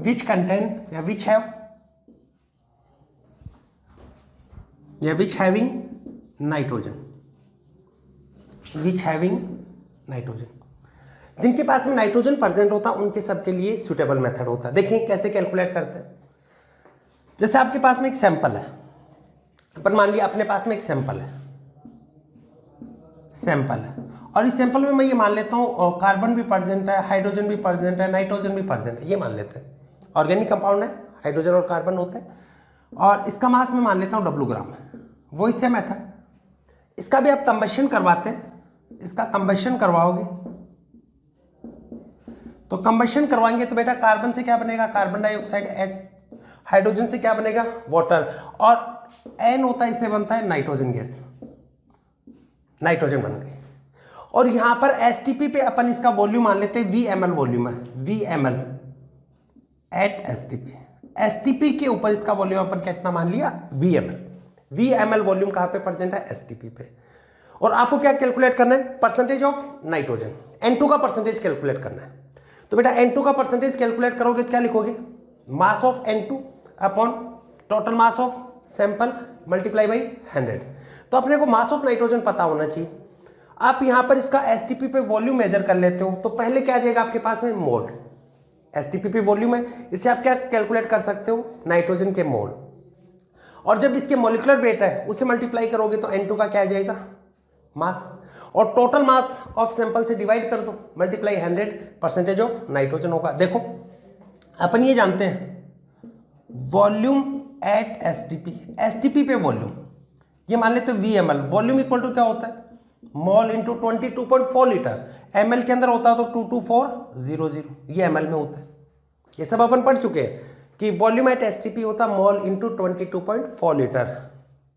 which contain which having nitrogen, which having nitrogen, जिनके पास में nitrogen present होता है उनके सबके लिए सुटेबल मेथड होता है। देखिए कैसे कैलकुलेट करते हैं। जैसे आपके पास में एक सैंपल है, अपन मान लिया अपने पास में एक सैंपल है और इस सैंपल में मैं ये मान लेता हूँ कार्बन भी प्रेजेंट है, हाइड्रोजन भी प्रेजेंट है, नाइट्रोजन भी प्रेजेंट है, ये मान लेते हैं। ऑर्गेनिक कंपाउंड है, हाइड्रोजन और कार्बन होते हैं और इसका मास मैं मान लेता हूँ W ग्राम है। वो इससे मेथड, इसका भी आप कंबशन करवाते हैं, इसका कंबशन करवाओगे तो कंबशन करवाएंगे तो बेटा कार्बन से क्या बनेगा, कार्बन डाइऑक्साइड H, हाइड्रोजन से क्या बनेगा, वाटर, और N होता है इससे बनता है नाइट्रोजन गैस, नाइट्रोजन बन गई। और यहां पर STP पे अपन इसका वॉल्यूम मान लेते हैं VML वॉल्यूम है, VML एट STP के ऊपर इसका वॉल्यूम अपन कितना मान लिया, VML वॉल्यूम कहां पे प्रेजेंट है, STP पे। और आपको क्या कैलकुलेट करना है, परसेंटेज ऑफ नाइट्रोजन, N2 का परसेंटेज कैलकुलेट करना है। तो बेटा N2 का परसेंटेज कैलकुलेट करोगे तो क्या लिखोगे, mass of N2 upon total mass of sample multiply by 100। तो अपने को मास ऑफ नाइट्रोजन पता होना चाहिए। आप यहां पर इसका STP पे वॉल्यूम मेजर कर लेते हो तो पहले क्या आ जाएगा आपके पास में, मोल। STP पे वॉल्यूम है, इससे आप क्या कैलकुलेट कर सकते हो, नाइट्रोजन के मोल। और जब इसके मॉलिक्यूलर वेट है उससे मल्टीप्लाई करोगे तो N2 का क्या आ जाएगा, मास, और टोटल मास ऑफ सैंपल से डिवाइड कर दो, मल्टीप्लाई 100, परसेंटेज ऑफ नाइट्रोजन होगा। देखो अपन ये जानते हैं वॉल्यूम एट STP पे वॉल्यूम, ये मान लेते हैं VML, वॉल्यूम इक्वल टू क्या होता है, मोल इंटू 22.4 लीटर, ml के अंदर होता है तो 22400, ये ml में होता है। ये सब अपन पढ़ चुके हैं कि वॉल्यूम एट STP होता है मोल इंटू 22.4 लीटर,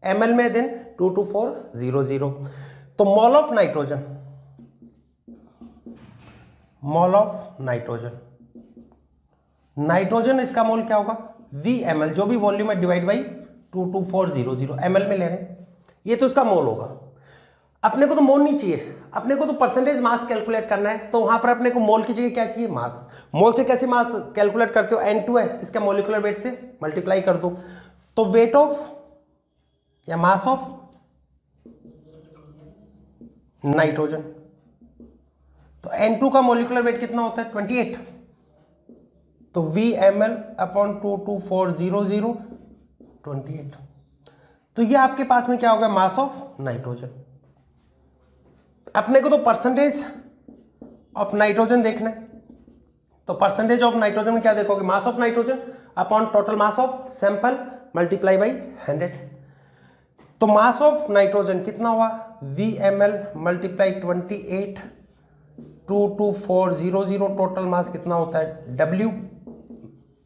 ml में देन 22400। तो mole of nitrogen, mole of nitrogen, nitrogen इसका मोल क्या होगा, VML, जो भी वॉल्यूम है डिवाइड बाई 22400, ml में ले रहे हैं, ये तो इसका मोल होगा। अपने को तो मोल नहीं चाहिए, अपने को तो परसेंटेज मास कैलकुलेट करना है, तो वहां पर अपने को मोल की जगह क्या चाहिए, मास। मोल से कैसे मास कैलकुलेट करते हो, N2 है, इसका मॉलिक्यूलर वेट से मल्टीप्लाई कर दो, तो वेट ऑफ या मास ऑफ नाइट्रोजन, तो N2 का मॉलिक्यूलर वेट कितना होता है, 28, तो VML अपॉन 22400, 28। तो ये आपके पास में क्या होगा, मास ऑफ नाइट्रोजन। अपने को तो परसेंटेज ऑफ नाइट्रोजन देखना है, तो परसेंटेज ऑफ नाइट्रोजन में क्या देखोगे, मास of nitrogen upon total mass of sample multiply by 100। तो मास ऑफ नाइट्रोजन कितना हुआ, VML मल्टीप्लाई 28, 22400, टोटल मास कितना होता है, W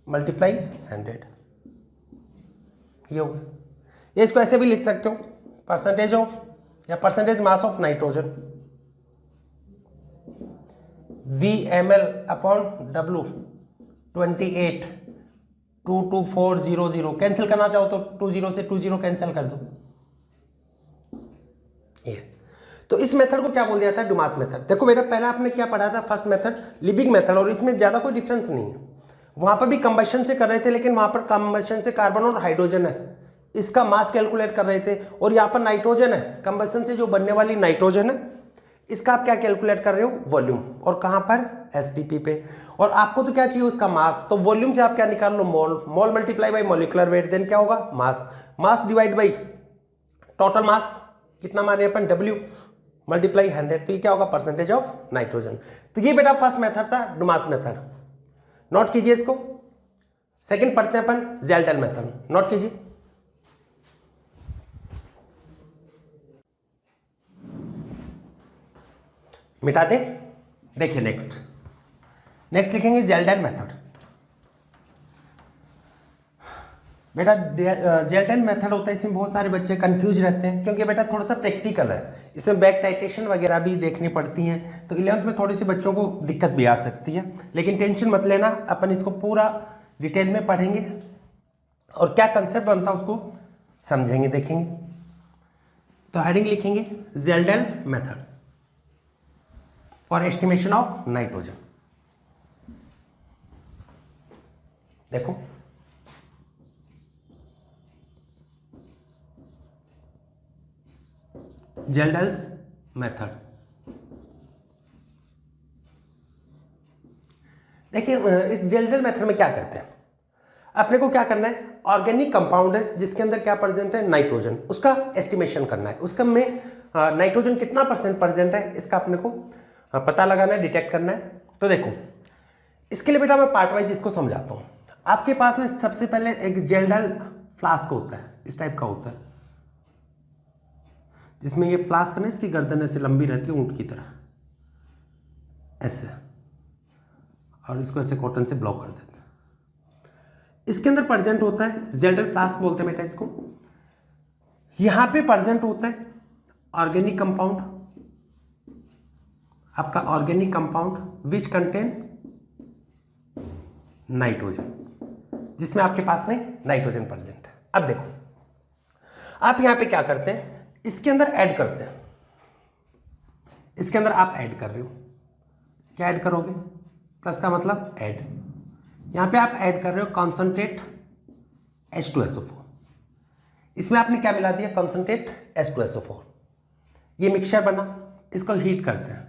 मल्टीप्लाई 100, ये हो गया। ये इसको ऐसे भी लिख सकते हो, परसेंटेज ऑफ या percentage mass of nitrogen, VML upon W 28, 22400, cancel करना चाहो तो 20 से 20 कैंसिल कर दो। ये तो इस मेथड को क्या बोल दिया था, डुमास मेथड। देखो बेटा पहला आपने क्या पढ़ा था, फर्स्ट मेथड लिविंग मेथड, और इसमें ज्यादा कोई डिफरेंस नहीं है। वहां पर भी कंबशन से कर रहे थे, लेकिन वहां पर कंबशन से कार्बन और हाइड्रोजन है, इसका मास कैलकुलेट कर रहे थे, और यहाँ पर नाइट्रोजन है, कंबशन से जो बनने वाली नाइट्रोजन है इसका आप क्या कैलकुलेट कर रहे हो, वॉल्यूम, और कहाँ पर, एसटीपी पे। और आपको तो क्या चाहिए, उसका मास, तो वॉल्यूम से आप क्या निकाल लो, mole, mole multiply by molecular weight, then क्या होगा, mass, mass divide by total mass, कितना माने अपन, W मल्टीप्लाई 100, तो ये क्या होगा, परसेंटेज ऑफ नाइट्रोजन। तो ये बेटा फर्स्ट मेथड था, डुमास मेथड, नोट कीजिए इसको। सेकंड पढ़ते हैं अपन जेल्डल मेथड, नोट कीजिए। मिटा दे, देखिए नेक्स्ट लिखेंगे जेल्डल मेथड। बेटा जेल्डन मेथड होता है, इसमें बहुत सारे बच्चे कंफ्यूज रहते हैं क्योंकि बेटा थोड़ा सा प्रैक्टिकल है, इसमें बैक टाइटेशन वगैरह भी देखनी पड़ती हैं, तो 11th में थोड़ी सी बच्चों को दिक्कत भी आ सकती है, लेकिन टेंशन मत लेना, अपन इसको पूरा डिटेल में पढ़ेंगे और क्या कंसेप्ट बनता है उसको समझेंगे, देखेंगे। तो हेडिंग लिखेंगे Kjeldahl method for estimation of nitrogen. देखो जेल्डल्स मेथड, देखिए इस जेल्डल मेथड में क्या करते हैं, अपने को क्या करना है, ऑर्गेनिक कंपाउंड है जिसके अंदर क्या प्रेजेंट है, नाइट्रोजन, उसका एस्टिमेशन करना है, उसका में नाइट्रोजन कितना परसेंट प्रेजेंट है, इसका अपने को पता लगाना है, डिटेक्ट करना है। तो देखो इसके लिए बेटा मैं पार्ट वाइज इसको समझाता हूँ। आपके पास में सबसे पहले एक जेल्डल फ्लास्क होता है, इस टाइप का होता है, जिसमें ये फ्लास्क ना, इसकी गर्दन ऐसे लंबी रहती है ऊंट की तरह ऐसे, और इसको ऐसे कॉटन से ब्लॉक कर देते हैं। इसके अंदर प्रेजेंट होता है, जेल्डल फ्लास्क बोलते हैं बेटा इसको। यहां पे प्रेजेंट होता है ऑर्गेनिक कंपाउंड, आपका organic compound which contain nitrogen, जिसमें आपके पास में नाइट्रोजन प्रेजेंट है। अब देखो आप यहां पे क्या करते हैं, इसके अंदर ऐड करते हैं, इसके अंदर आप ऐड कर रहे हो, क्या ऐड करोगे, प्लस का मतलब ऐड, यहां पे आप ऐड कर रहे हो कॉन्सनट्रेट H2SO4, इसमें आपने क्या मिला दिया, कॉन्सनट्रेट H2SO4, ये मिक्सचर बना, इसको हीट करते हैं,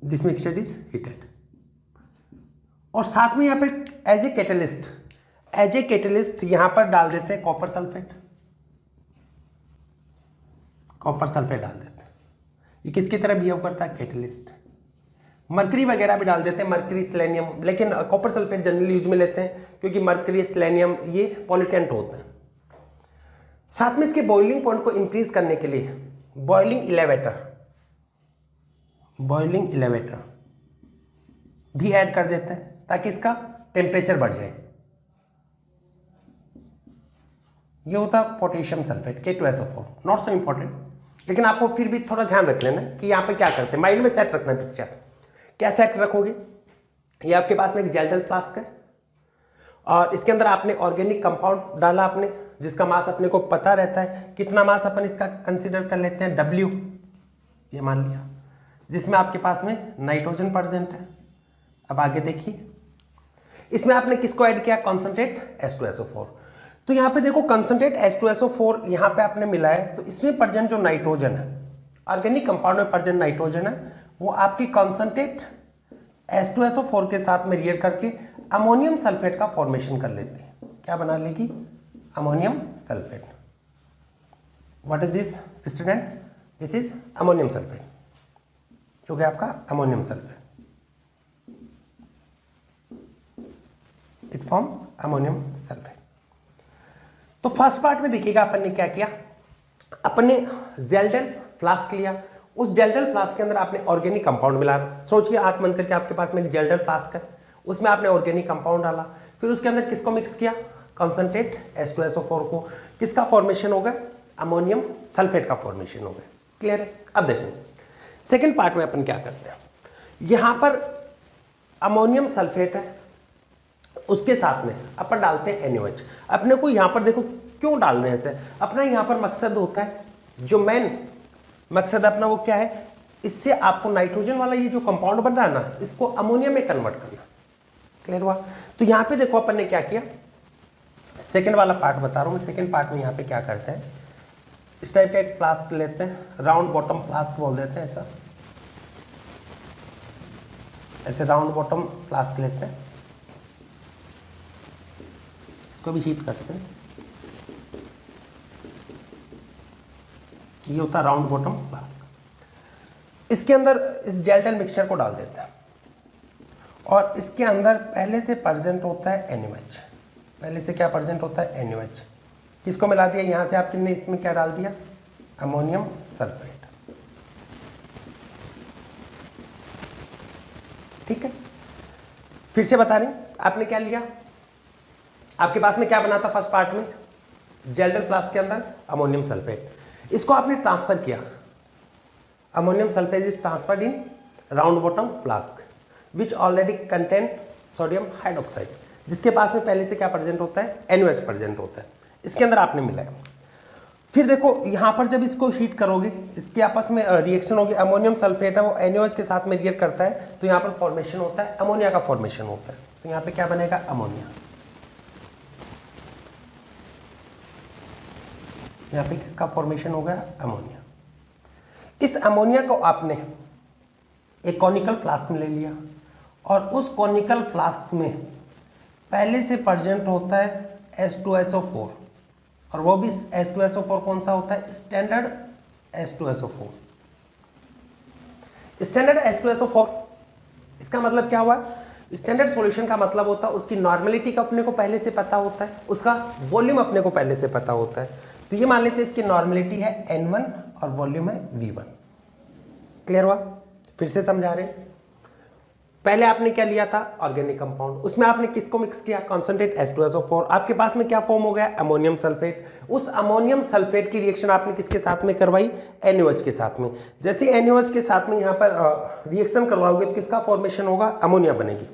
दिस मिक्सचर इज हीटेड, और साथ में यहां पे एज ए कैटलिस्ट यहां पर डाल देते हैं कॉपर सल्फेट डाल देते हैं, ये किसकी तरह बिहेव करता है, कैटलिस्ट। मरकरी वगैरह भी डाल देते हैं, मरकरी सेलेनियम, लेकिन कॉपर सल्फेट जनरली यूज में लेते हैं क्योंकि मरकरी सेलेनियम ये पॉल्यूटेंट होते हैं। साथ में इसके बॉइलिंग पॉइंट को इंक्रीज करने के लिए बॉइलिंग इलेवेटर भी ऐड कर देते हैं ताकि इसका टेम्परेचर बढ़ जाए। ये होता है potassium sulphate K2SO4, not so important, लेकिन आपको फिर भी थोड़ा ध्यान रख लेना कि यहाँ पे क्या करते हैं, माइंड में सेट रखना है पिक्चर। क्या सेट रखोगे, ये आपके पास में एक जेल्डल फ्लास्क है और इसके अंदर आपने ऑर्गेनिक कंपाउंड डाला आपने, जिसका मास अपने को पता रहता है, कितना मास अपन इसका कंसिडर कर लेते हैं, W, ये मान लिया, जिसमें आपके पास में नाइट्रोजन प्रेजेंट है। अब आगे देखिए, इसमें आपने किसको ऐड किया, कॉन्सनट्रेट H2SO4। तो यहाँ पे देखो कंसंट्रेट H2SO4 यहाँ पे आपने मिला है, तो इसमें प्रेजेंट जो नाइट्रोजन है, ऑर्गेनिक कंपाउंड में प्रेजेंट नाइट्रोजन है, वो आपकी कंसंट्रेट H2SO4 के साथ में रिएक्ट करके अमोनियम सल्फेट का फॉर्मेशन कर लेती है। क्या बना लेगी, ammonium sulphate. What is this students, this is ammonium sulphate, क्योंकि आपका ammonium sulphate, it form ammonium sulphate. तो फर्स्ट पार्ट में देखिएगा अपन ने क्या किया, अपने जेल्डल फ्लास्क लिया, उस जेल्डल फ्लास्क के अंदर आपने ऑर्गेनिक कंपाउंड मिला। सोचिए आंख बंद करके आपके पास में एक जेल्डल फ्लास्क है, उसमें आपने ऑर्गेनिक कंपाउंड डाला, फिर उसके अंदर किसको मिक्स किया, कॉन्सनट्रेट H2SO4 को, किसका फॉर्मेशन होगा, अमोनियम सल्फेट का फॉर्मेशन होगा। क्लियर है। अब देखो सेकेंड पार्ट में अपन क्या करते हैं, यहां पर अमोनियम सल्फेट है, उसके साथ में अपन डालते हैं NaOH। अपने को यहां पर देखो क्यों डाल रहे हैं इसे, अपना यहां पर मकसद होता है, जो मेन मकसद अपना वो क्या है, इससे आपको नाइट्रोजन वाला ये जो कंपाउंड बन रहा है ना, इसको अमोनिया में कन्वर्ट करना। क्लियर हुआ। तो यहां पे देखो अपन ने क्या किया, सेकंड वाला पार्ट बता रहा हूं मैं, सेकंड पार्ट में यहां पे क्या करते हैं, इस टाइप का एक फ्लास्क लेते हैं, राउंड बॉटम फ्लास्क बोल देते हैं, ऐसा ऐसे राउंड बॉटम फ्लास्क लेते हैं, इसको भी हीट करते हैं। ये होता है राउंड बॉटम फ्लास्क। इसके अंदर इस जेल्टन मिक्सचर को डाल देते हैं और इसके अंदर पहले से प्रेजेंट होता है NaOH। पहले से क्या प्रेजेंट होता है? NaOH। किसको मिला दिया? यहाँ से आपने इसमें क्या डाल दिया? Ammonium sulphate. ठीक है, फिर से बता रही, आपने क्या लिया? आपके पास में क्या बना था फर्स्ट पार्ट में? जेल्टन फ्लास्क के अंदर अमोनियम सल्फेट। इसको आपने ट्रांसफर किया, ammonium sulphate is transferred in round bottom flask which already contain sodium hydroxide, जिसके पास में पहले से क्या प्रेजेंट होता है? NaOH प्रेजेंट होता है। इसके अंदर आपने मिलाया। फिर देखो यहाँ पर जब इसको हीट करोगे, इसके आपस में रिएक्शन होगी, अमोनियम सल्फेट है वो NaOH के साथ में रिएक्ट करता है, तो यहाँ पर फॉर्मेशन होता है अमोनिया का फॉर्मेशन होता है। तो यहाँ पे क्या बनेगा? अमोनिया। यहाँ पे किसका फॉर्मेशन हो गया? अमोनिया। इस अमोनिया को आपने एक कॉनिकल फ्लास्क में ले लिया और उस कॉनिकल फ्लास्क में पहले से प्रेजेंट होता है H2SO4, और वो भी H2SO4 कौन सा होता है? Standard H2SO4। स्टैंडर्ड H2SO4 इसका मतलब क्या हुआ? स्टैंडर्ड सॉल्यूशन का मतलब होता है उसकी नॉर्मेलिटी का अपने को पहले से पता होता है, उसका वॉल्यूम अपने को पहले से पता होता है। तो ये मान लेते हैं इसकी नॉर्मेलिटी है N1 और वॉल्यूम है V1। क्लियर हुआ? फिर से समझा रहे हैं। पहले आपने क्या लिया था? ऑर्गेनिक कंपाउंड, उसमें आपने किसको मिक्स किया? Concentrate H2SO4। आपके पास में क्या फॉर्म हो गया? Ammonium sulphate. उस अमोनियम सल्फेट की रिएक्शन आपने किसके साथ में करवाई? NaOH के साथ में। जैसे NaOH के साथ में यहाँ पर रिएक्शन करवाओगे तो किसका फॉर्मेशन होगा? अमोनिया बनेगी।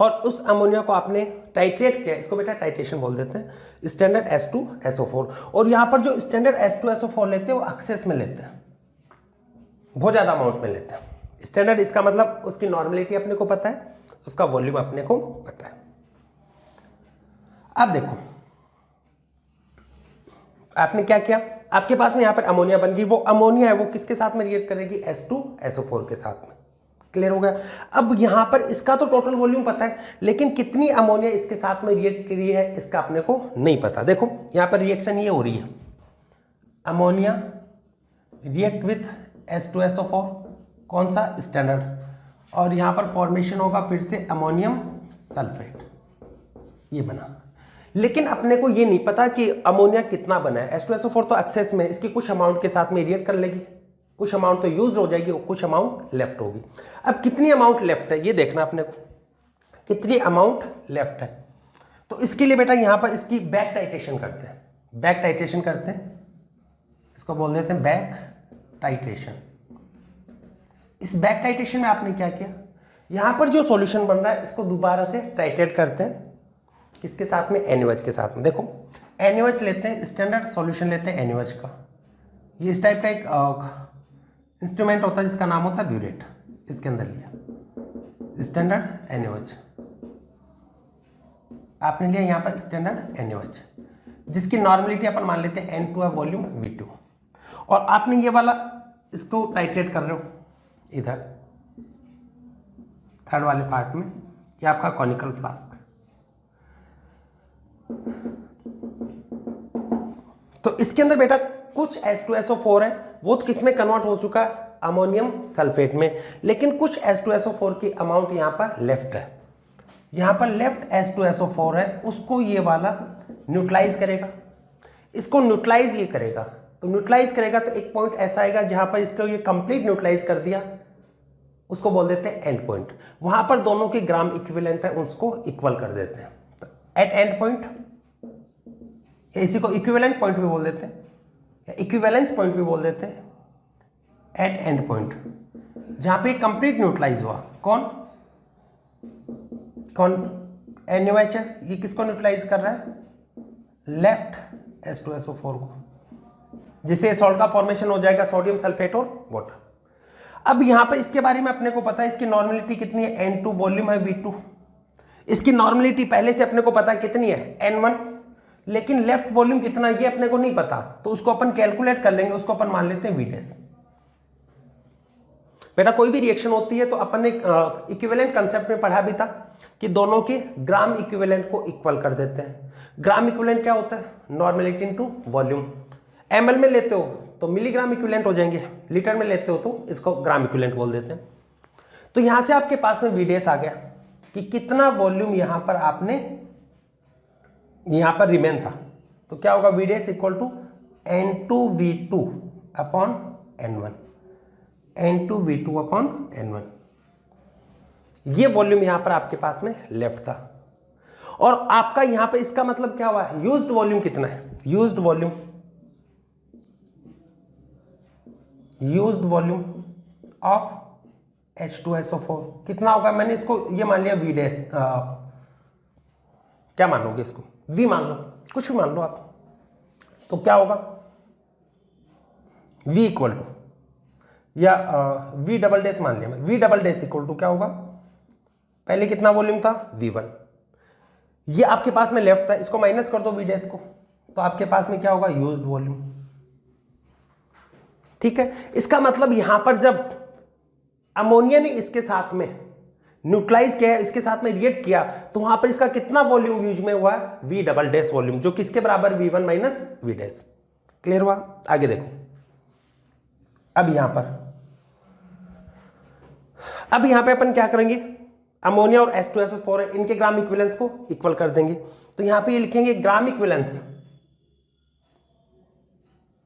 और उस अमोनिया को आपने टाइट्रेट किया, इसको बेटा टाइट्रेशन बोल देते हैं, स्टैंडर्ड H2SO4। और यहाँ पर जो स्टैंडर्ड H2SO4 लेते हैं वो एक्सेस में लेते हैं, बहुत ज़्यादा अमाउंट में लेते हैं। स्टैंडर्ड इसका मतलब उसकी नॉर्मेलिटी अपने को पता है, उसका वॉल्यूम अपने को पता है। अब देखो आपने क्या किया, आपके पास में यहाँ पर अमोनिया बन गई। वो अमोनिया है वो किसके साथ में रिएक्ट करेगी? H2SO4 के साथ में। क्लियर हो गया? अब यहाँ पर इसका तो टोटल वॉल्यूम पता है, लेकिन कितनी अमोनिया इसके साथ में रिएक्ट करी है इसका अपने को नहीं पता। देखो यहाँ पर रिएक्शन ये हो रही है, अमोनिया रिएक्ट विथ H2SO4, कौन सा? स्टैंडर्ड, और यहाँ पर फॉर्मेशन होगा फिर से अमोनियम सल्फेट, ये बना। लेकिन अपने को ये नहीं पता कि अमोनिया कितना बना है। H2SO4 तो एक्सेस में, इसकी कुछ अमाउंट के साथ में रिएक्ट कर लेगी, कुछ अमाउंट तो यूज हो जाएगी और कुछ अमाउंट लेफ्ट होगी। अब कितनी अमाउंट लेफ्ट है ये देखना अपने को, कितनी अमाउंट लेफ्ट है। तो इसके लिए बेटा यहाँ पर इसकी बैक टाइट्रेशन करते हैं, बैक टाइट्रेशन करते हैं, इसको बोल देते हैं बैक टाइट्रेशन। इस बैक टाइट्रेशन में आपने क्या किया, यहाँ पर जो सॉल्यूशन बन रहा है इसको दोबारा से टाइट्रेट करते हैं, किसके साथ में? NaOH के साथ में। देखो NaOH लेते हैं, स्टैंडर्ड सॉल्यूशन लेते हैं NaOH का। ये इस टाइप का एक इंस्ट्रूमेंट होता है जिसका नाम होता है ब्यूरेट, इसके अंदर लिया स्टैंडर्ड NaOH। आपने लिया यहाँ पर स्टैंडर्ड NaOH, जिसकी नॉर्मेलिटी अपन मान लेते हैं N2 है, वॉल्यूम V2, और आपने ये वाला इसको टाइट्रेट कर रहे हो इधर थर्ड वाले पार्ट में, ये आपका कॉनिकल फ्लास्क। तो इसके अंदर बेटा कुछ H2SO4 है, वो तो किस में कन्वर्ट हो चुका है? अमोनियम सल्फेट में। लेकिन कुछ H2SO4 की अमाउंट यहाँ पर लेफ्ट है, यहाँ पर लेफ्ट H2SO4 है, उसको ये वाला न्यूट्रलाइज करेगा, इसको न्यूट्रलाइज ये करेगा। तो न्यूट्रलाइज करेगा तो एक पॉइंट ऐसा आएगा जहां पर इसको ये कंप्लीट न्यूट्रलाइज कर दिया, उसको बोल देते हैं एंड पॉइंट। वहां पर दोनों के ग्राम इक्विवेलेंट है, उसको इक्वल कर देते हैं। तो एट एंड पॉइंट, इसी को इक्विवेलेंट पॉइंट भी बोल देते हैं या इक्विवेलेंस पॉइंट भी बोल देते हैं। एट एंड पॉइंट जहां पे कंप्लीट न्यूट्रलाइज हुआ, कौन NaOH है, ये किसको न्यूट्रलाइज कर रहा है? लेफ्ट H2SO4 को, जिससे सॉल्ट का फॉर्मेशन हो जाएगा सोडियम सल्फेट और वाटर। अब यहां पर इसके बारे में अपने को पता है इसकी नॉर्मेलिटी कितनी है, N2, वॉल्यूम है V2। इसकी नॉर्मेलिटी पहले से अपने को पता है कितनी है, N1। लेकिन लेफ्ट वॉल्यूम कितना ये अपने को नहीं पता, तो उसको अपन कैलकुलेट कर लेंगे, उसको अपन मान लेते हैं वी डैश। बेटा कोई भी रिएक्शन होती है तो अपन ने इक्विवेलेंट कंसेप्ट में पढ़ा भी था कि दोनों के ग्राम इक्विवेलेंट को इक्वल कर देते हैं। ग्राम इक्विवेलेंट क्या होता है? Normality into volume. एमएल में लेते हो तो मिलीग्राम इक्विवेलेंट हो जाएंगे, लीटर में लेते हो तो इसको ग्राम इक्विवेलेंट बोल देते हैं। तो यहां से आपके पास में वी डैश आ गया कि कितना वॉल्यूम यहां पर आपने यहां पर रिमेन था, तो क्या होगा V dash equal to N2V2 upon N1, N2V2 upon N1। ये वॉल्यूम यहां पर आपके पास में लेफ्ट था। और आपका यहां पे इसका मतलब क्या हुआ? यूज्ड वॉल्यूम कितना है? यूज्ड वॉल्यूम ऑफ H2SO4 कितना होगा? मैंने इसको ये मान लिया वी डैश, क्या मानोगे इसको? V मान लो, कुछ भी मान लो आप, तो क्या होगा V इक्वल टू, या V डबल डैश मान लिया मैं, V double dash equal to क्या होगा? पहले कितना वॉल्यूम था? V1। ये आपके पास में लेफ्ट था, इसको माइनस कर दो V डैश को, तो आपके पास में क्या होगा? Used volume. ठीक है, इसका मतलब यहां पर जब अमोनिया ने इसके साथ में न्यूट्रलाइज किया, इसके साथ में रिएक्ट किया, तो वहां पर इसका कितना वॉल्यूम यूज में हुआ है? V डबल डैश वॉल्यूम, जो किसके बराबर? V1 minus V dash. Clear हुआ? आगे देखो, अब यहां पे अपन क्या करेंगे? अमोनिया और H2SO4 है, इनके ग्राम इक्विवेलेंस को इक्वल कर देंगे। तो यहां पे ये लिखेंगे ग्राम इक्विवेलेंस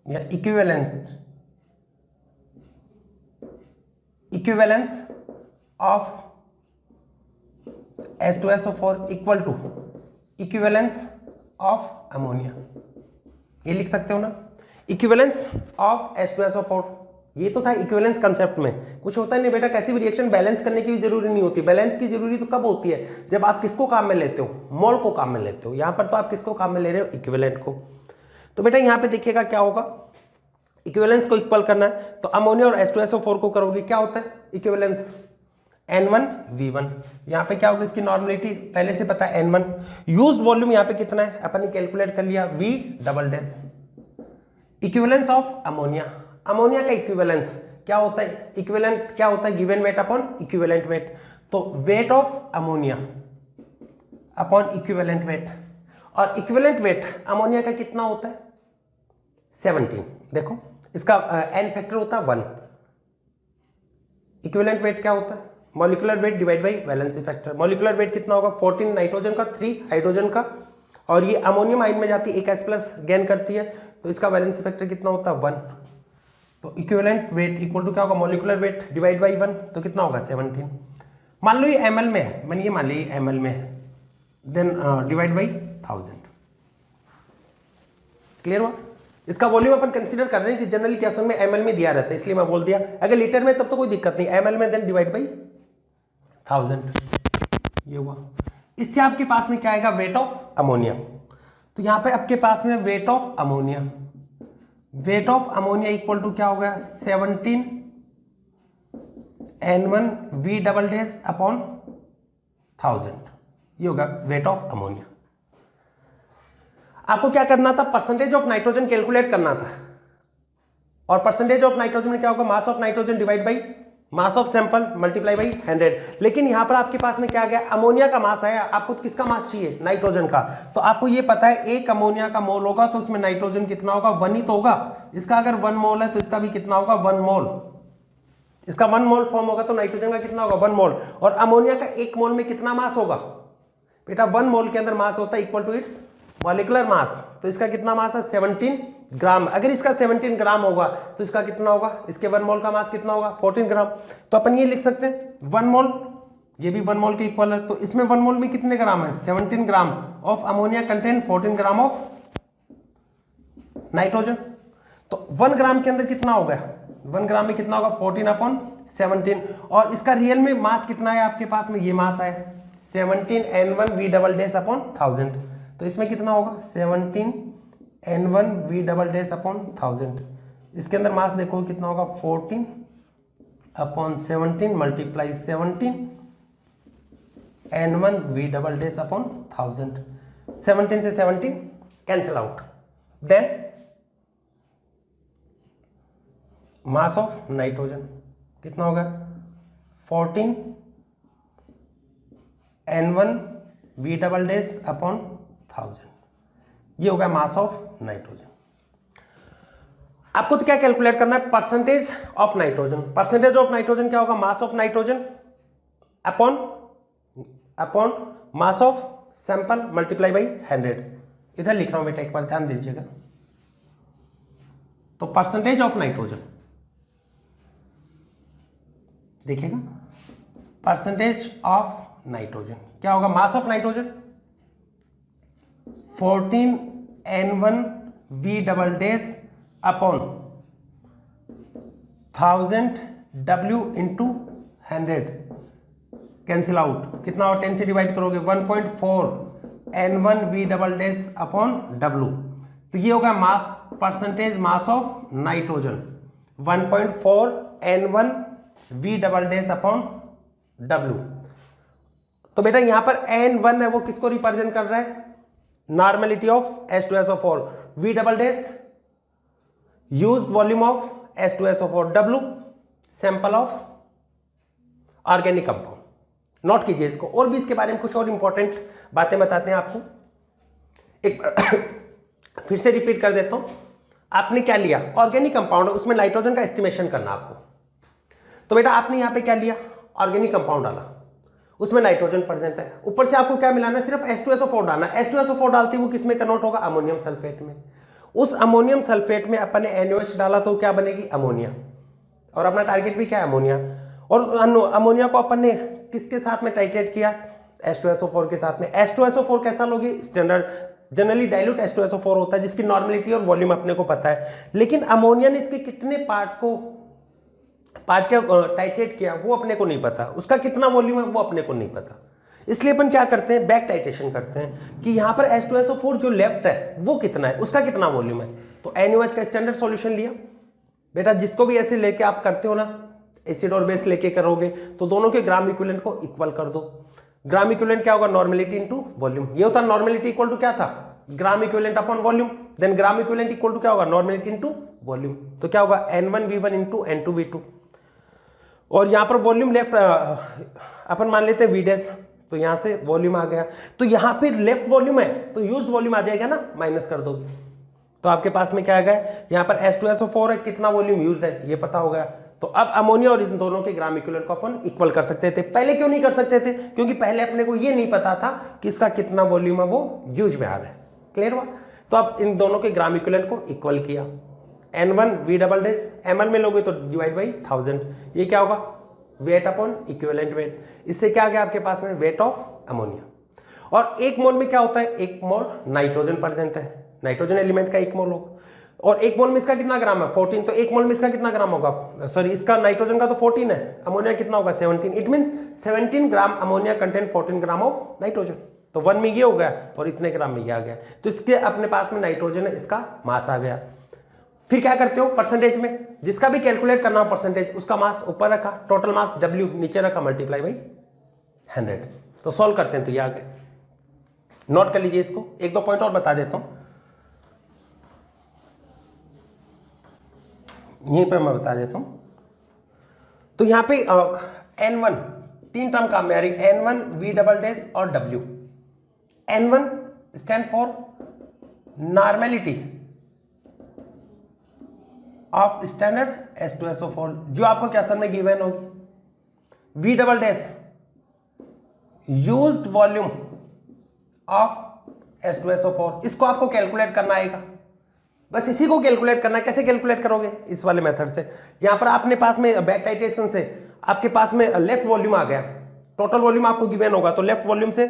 या equivalence of H2SO4 equal to equivalence of ammonia. ये लिख सकते हो ना, इक्विवेलेंस ऑफ H2SO4। ये तो था इक्विवेलेंस कंसेप्ट में। कुछ होता है नहीं बेटा, कैसी भी रिएक्शन बैलेंस करने की भी जरूरी नहीं होती। बैलेंस की जरूरी तो कब होती है? जब आप किसको काम में लेते हो? मोल को काम में लेते हो। यहां पर तो आप किसको काम में ले रहे हो? इक्विवेलेंट को। तो बेटा यहां पे देखिएगा क्या होगा, इक्विवेलेंस को इक्वल करना है तो अमोनिया और H2SO4 को करोगे, क्या होता है इक्विवेलेंस? N1V1। यहां पे क्या होगा? इसकी नॉर्मलिटी पहले से पता है N1। यूज्ड वॉल्यूम यहां पे कितना है? अपन ने कैलकुलेट कर लिया, V double dash. Equivalence of ammonia, ammonia का इक्विवेलेंस क्या होता है? इक्विवेलेंट क्या होता है? Given weight upon equivalent weight. तो weight of ammonia upon equivalent weight, और इक्विवेलेंट वेट अमोनिया का कितना होता है? 17। देखो इसका n फैक्टर होता है 1। इक्विवेलेंट वेट क्या होता है? Molecular weight divide by valency factor. Molecular weight कितना होगा? 14 नाइट्रोजन का, 3 हाइड्रोजन का, और ये अमोनियम आयन में जाती है, एक H प्लस गेन करती है, तो इसका वैलेंसी फैक्टर कितना होता है? 1। तो इक्विवेलेंट वेट इक्वल टू क्या होगा? मॉलिक्यूलर वेट डिवाइड बाई 1, तो कितना होगा? 17। मान लो ये ml में है, मैंने ये मान लिया ml में है, देन डिवाइड बाई 1000। क्लियर हुआ? इसका वॉल्यूम अपन कंसीडर कर रहे हैं कि जनरली क्वेश्चन में ml में दिया रहता है, इसलिए मैं बोल दिया। अगर लीटर में तब तो कोई दिक्कत नहीं, ml में देन डिवाइड बाई 1000। ये हुआ। इससे आपके पास में क्या आएगा? Weight of ammonia. तो यहां पे आपके पास में weight of ammonia, weight of ammonia equal to क्या हो गया? 17 N1V डबल डैश अपॉन 1000। ये होगा वेट ऑफ अमोनिया। आपको क्या करना था? परसेंटेज ऑफ नाइट्रोजन कैलकुलेट करना था, और परसेंटेज ऑफ नाइट्रोजन में क्या होगा? मास of nitrogen divide by mass of sample multiply by 100। लेकिन यहां पर आपके पास में क्या आ गया? अमोनिया का मास आया, आपको किसका मास चाहिए? नाइट्रोजन का। तो आपको ये पता है एक अमोनिया का मोल होगा तो उसमें नाइट्रोजन कितना होगा? 1 ही तो होगा। इसका अगर 1 मोल है तो इसका भी कितना होगा? 1 मोल। इसका 1 मोल फॉर्म होगा तो नाइट्रोजन का कितना होगा? 1 मोल। और अमोनिया का 1 मोल में कितना मास होगा? बेटा 1 मोल के अंदर मास होता है equal to its molecular mass. तो इसका कितना मास है? 17 ग्राम। अगर इसका 17 ग्राम होगा तो इसका कितना होगा? इसके 1 मोल का मास कितना होगा? 14 ग्राम। तो अपन ये लिख सकते हैं 1 मोल, ये भी 1 मोल के इक्वल है, तो इसमें 1 मोल में कितने ग्राम है? 17 gram of ammonia contain 14 gram of nitrogen. तो 1 ग्राम के अंदर कितना हो गया? 1 ग्राम में कितना होगा? 14/17। और इसका रियल में मास कितना है आपके पास में? ये मास है 17 N1V डबल डैश अपॉन 1000। तो इसमें कितना होगा? 17 N1V डबल डैश अपॉन 1000। इसके अंदर मास देखो कितना होगा? 14/17 multiply 17 N1V double dash upon 1000। 17 से 17 cancel out. Then mass of nitrogen कितना होगा 14 N1 V अपॉन 1000, ये होगा मास ऑफ नाइट्रोजन। आपको तो क्या कैलकुलेट करना है, percentage of nitrogen. Percentage of nitrogen क्या होगा, मास of nitrogen upon mass of sample multiply by 100। इधर लिख रहा हूं बेटा, एक बार ध्यान दीजिएगा। तो परसेंटेज ऑफ नाइट्रोजन देखिएगा, परसेंटेज ऑफ नाइट्रोजन क्या होगा, मास of nitrogen 14 N1 V upon 1000 W into 100, cancel out, कितना और 10 से डिवाइड करोगे 1.4 N1 V अपॉन W। तो ये होगा mass, percentage mass of nitrogen 1.4 N1 V upon W। तो बेटा यहां पर N1 है वो किसको रिप्रेजेंट कर रहा है, normality of H2SO4, V used volume of H2SO4, W sample of organic compound. Note कीजिए इसको, और भी इसके बारे में कुछ और इंपॉर्टेंट बातें बताते हैं आपको। एक फिर से रिपीट कर देता हूं, आपने क्या लिया, ऑर्गेनिक कंपाउंड, उसमें नाइट्रोजन का एस्टिमेशन करना आपको। तो बेटा आपने यहां पे क्या लिया, ऑर्गेनिक कंपाउंड डाला, उसमें नाइट्रोजन प्रेजेंट है, ऊपर से आपको क्या मिलाना है, सिर्फ H2SO4 डालना। H2SO4 डालते ही वो किसमें कन्वर्ट होगा, अमोनियम सल्फेट में। उस अमोनियम सल्फेट में अपन ने NaOH डाला तो क्या बनेगी, अमोनिया, और अपना टारगेट भी क्या है, अमोनिया। और अमोनिया को अपन ने किसके साथ में टाइट्रेट किया, H2SO4 के साथ में। H2SO4 कैसा लोगे, स्टैंडर्ड जनरली डाइल्यूट H2SO4 होता है, जिसकी नॉर्मेलिटी और वॉल्यूम अपने को पता है। लेकिन अमोनिया ने इसके कितने पार्ट के टाइट्रेट किया वो अपने को नहीं पता, उसका कितना वॉल्यूम है वो अपने को नहीं पता। इसलिए अपन क्या करते हैं, बैक टाइट्रेशन करते हैं कि यहाँ पर H2SO4 जो लेफ्ट है वो कितना है, उसका कितना वॉल्यूम है। तो NaOH का स्टैंडर्ड सॉल्यूशन लिया बेटा, जिसको भी ऐसे लेके आप करते हो ना, एसिड और बेस लेके करोगे तो दोनों के ग्राम इक्विवेलेंट को इक्वल कर दो। ग्राम इक्विवेलेंट क्या होगा, नॉर्मेलिटी इनटू वॉल्यूम। ये होता है नॉर्मेलिटी इक्वल टू क्या था, gram equivalent upon volume. Then gram equivalent equal to क्या होगा, नॉर्मेलिटी इनटू वॉल्यूम। तो क्या होगा, N1V1 इंटू N2V2। और यहां पर वॉल्यूम लेफ्ट अपन मान लेते हैं V', तो यहां से वॉल्यूम आ गया। तो यहां पे लेफ्ट वॉल्यूम है तो यूज्ड वॉल्यूम आ जाएगा ना, माइनस कर दोगे तो आपके पास में क्या आ गया, यहां पर H2SO4 है, कितना वॉल्यूम यूज्ड है ये पता होगा। तो अब अमोनिया और इन दोनों के ग्राम इक्विवेलेंट को अपन इक्वल कर सकते थे। पहले क्यों नहीं कर सकते थे, क्योंकि पहले अपने को ये नहीं पता था कि इसका कितना वॉल्यूम है वो यूज में आ रहा है। क्लियर हुआ। तो अब इन दोनों के ग्राम इक्विवेलेंट को इक्वल किया, N1 V ml में लोगे तो डिवाइड बाई 1000, ये क्या होगा, वेट अपॉन इक्विवेलेंट वेट। इससे क्या आ गया आपके पास में, वेट ऑफ अमोनिया। और एक मोल में क्या होता है, एक मोल नाइट्रोजन प्रेजेंट है, नाइट्रोजन एलिमेंट का एक मोल होगा, और एक मोल में इसका कितना ग्राम है, 14। तो एक मोल में इसका कितना ग्राम होगा, सॉरी इसका नाइट्रोजन का तो 14 है, अमोनिया कितना होगा 17। It means 17 gram ammonia contain 14 gram of nitrogen. तो 1 में ये हो गया और इतने ग्राम में ये आ गया। तो इसके अपने पास में नाइट्रोजन है, इसका मास आ गया। फिर क्या करते हो, परसेंटेज में जिसका भी कैलकुलेट करना हो परसेंटेज, उसका मास ऊपर रखा, टोटल मास W नीचे रखा, मल्टीप्लाई बाई 100। तो सॉल्व करते हैं तो ये आ गए। नोट कर लीजिए इसको, एक दो पॉइंट और बता देता हूं, यहीं पर मैं बता देता हूं। तो यहां पे N1 तीन टर्म काम में आ रही, N1 V और W। N1 stand for normality of standard H2SO4, जो आपको क्वेश्चन में गिवन होगी। V used volume of H2SO4, इसको आपको कैलकुलेट करना आएगा, बस इसी को कैलकुलेट करना है। कैसे कैलकुलेट करोगे, इस वाले मेथड से। यहां पर आपने पास में बैक टाइट्रेशन से आपके पास में लेफ्ट वॉल्यूम आ गया, टोटल वॉल्यूम आपको गिवन होगा, तो लेफ्ट वॉल्यूम से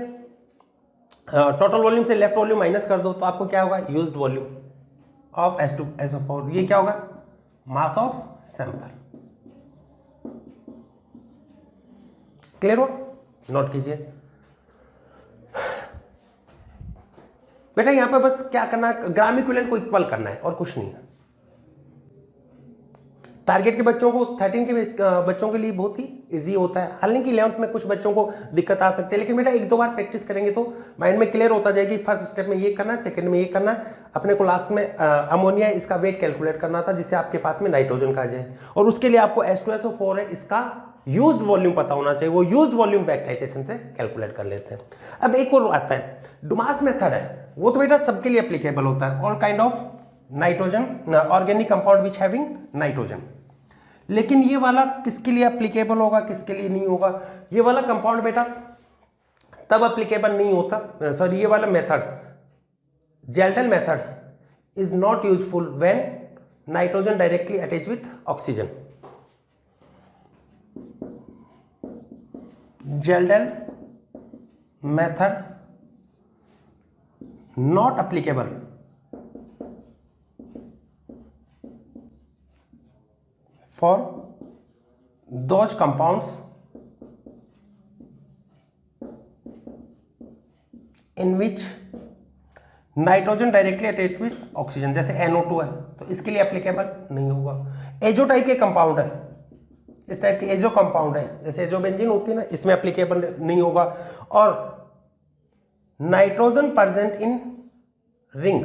टोटल वॉल्यूम से लेफ्ट वॉल्यूम माइनस कर दो, तो आपको क्या होगा, यूज्ड वॉल्यूम ऑफ H2SO4। ये क्या होगा, मास ऑफ सैंपल। क्लियर हुआ, नोट कीजिए बेटा। यहां पर बस क्या करना है, ग्राम इक्विवेलेंट को इक्वल करना है और कुछ नहीं है। टारगेट के बच्चों को 13 के बच्चों के लिए बहुत ही इजी होता है। हालांकि 11th में कुछ बच्चों को दिक्कत आ सकती है, लेकिन बेटा एक दो बार प्रैक्टिस करेंगे तो माइंड में क्लियर होता जाएगी। फर्स्ट स्टेप में ये करना है, सेकंड में ये करना है। अपने को लास्ट में अमोनिया इसका वेट कैलकुलेट करना था जिससे आपके पास में नाइट्रोजन का आ जाए, और उसके लिए आपको H2SO4 है इसका यूज्ड वॉल्यूम पता होना चाहिए। वो यूज्ड वॉल्यूम बैक टाइटेशन से कैलकुलेट कर लेते हैं। अब एक और आता है डुमास मेथड है, वो तो बेटा सबके लिए एप्लीकेबल होता है। All kind of nitrogen organic compound which having nitrogen. लेकिन ये वाला किसके लिए एप्लीकेबल होगा, किसके लिए नहीं होगा? ये वाला कंपाउंड बेटा तब एप्लीकेबल नहीं होता, सॉरी ये वाला method Kjeldahl method is not useful when nitrogen directly attach with oxygen. Kjeldahl method not applicable for those compounds in which nitrogen directly attach with oxygen, जैसे NO2 है तो इसके लिए एप्लीकेबल नहीं होगा। एजो टाइप के कंपाउंड है, इस टाइप के एजो कंपाउंड है जैसे एजोबेंजीन होती है ना, इसमें एप्लीकेबल नहीं होगा। और नाइट्रोजन प्रेजेंट इन रिंग,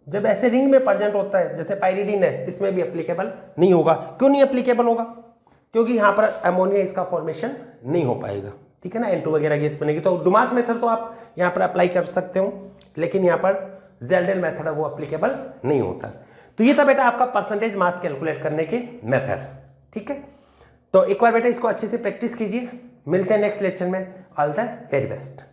जब ऐसे रिंग में प्रेजेंट होता है जैसे पाइरिडीन है, इसमें भी एप्लीकेबल नहीं होगा। क्यों नहीं एप्लीकेबल होगा? क्योंकि यहाँ पर अमोनिया इसका फॉर्मेशन नहीं हो पाएगा, ठीक है ना, N2 वगैरह गैस बनेगी। तो डुमास मेथड तो आप यहाँ पर अप्लाई कर सकते हो, लेकिन यहाँ पर जेल्डेन मेथड है वो एप्लीकेबल नहीं होता। तो ये था बेटा आपका परसेंटेज मास कैलकुलेट करने के मेथड, ठीक है। तो एक बार बेटा इसको अच्छे से प्रैक्टिस कीजिए। मिलते हैं नेक्स्ट लेक्चर में। All the very best.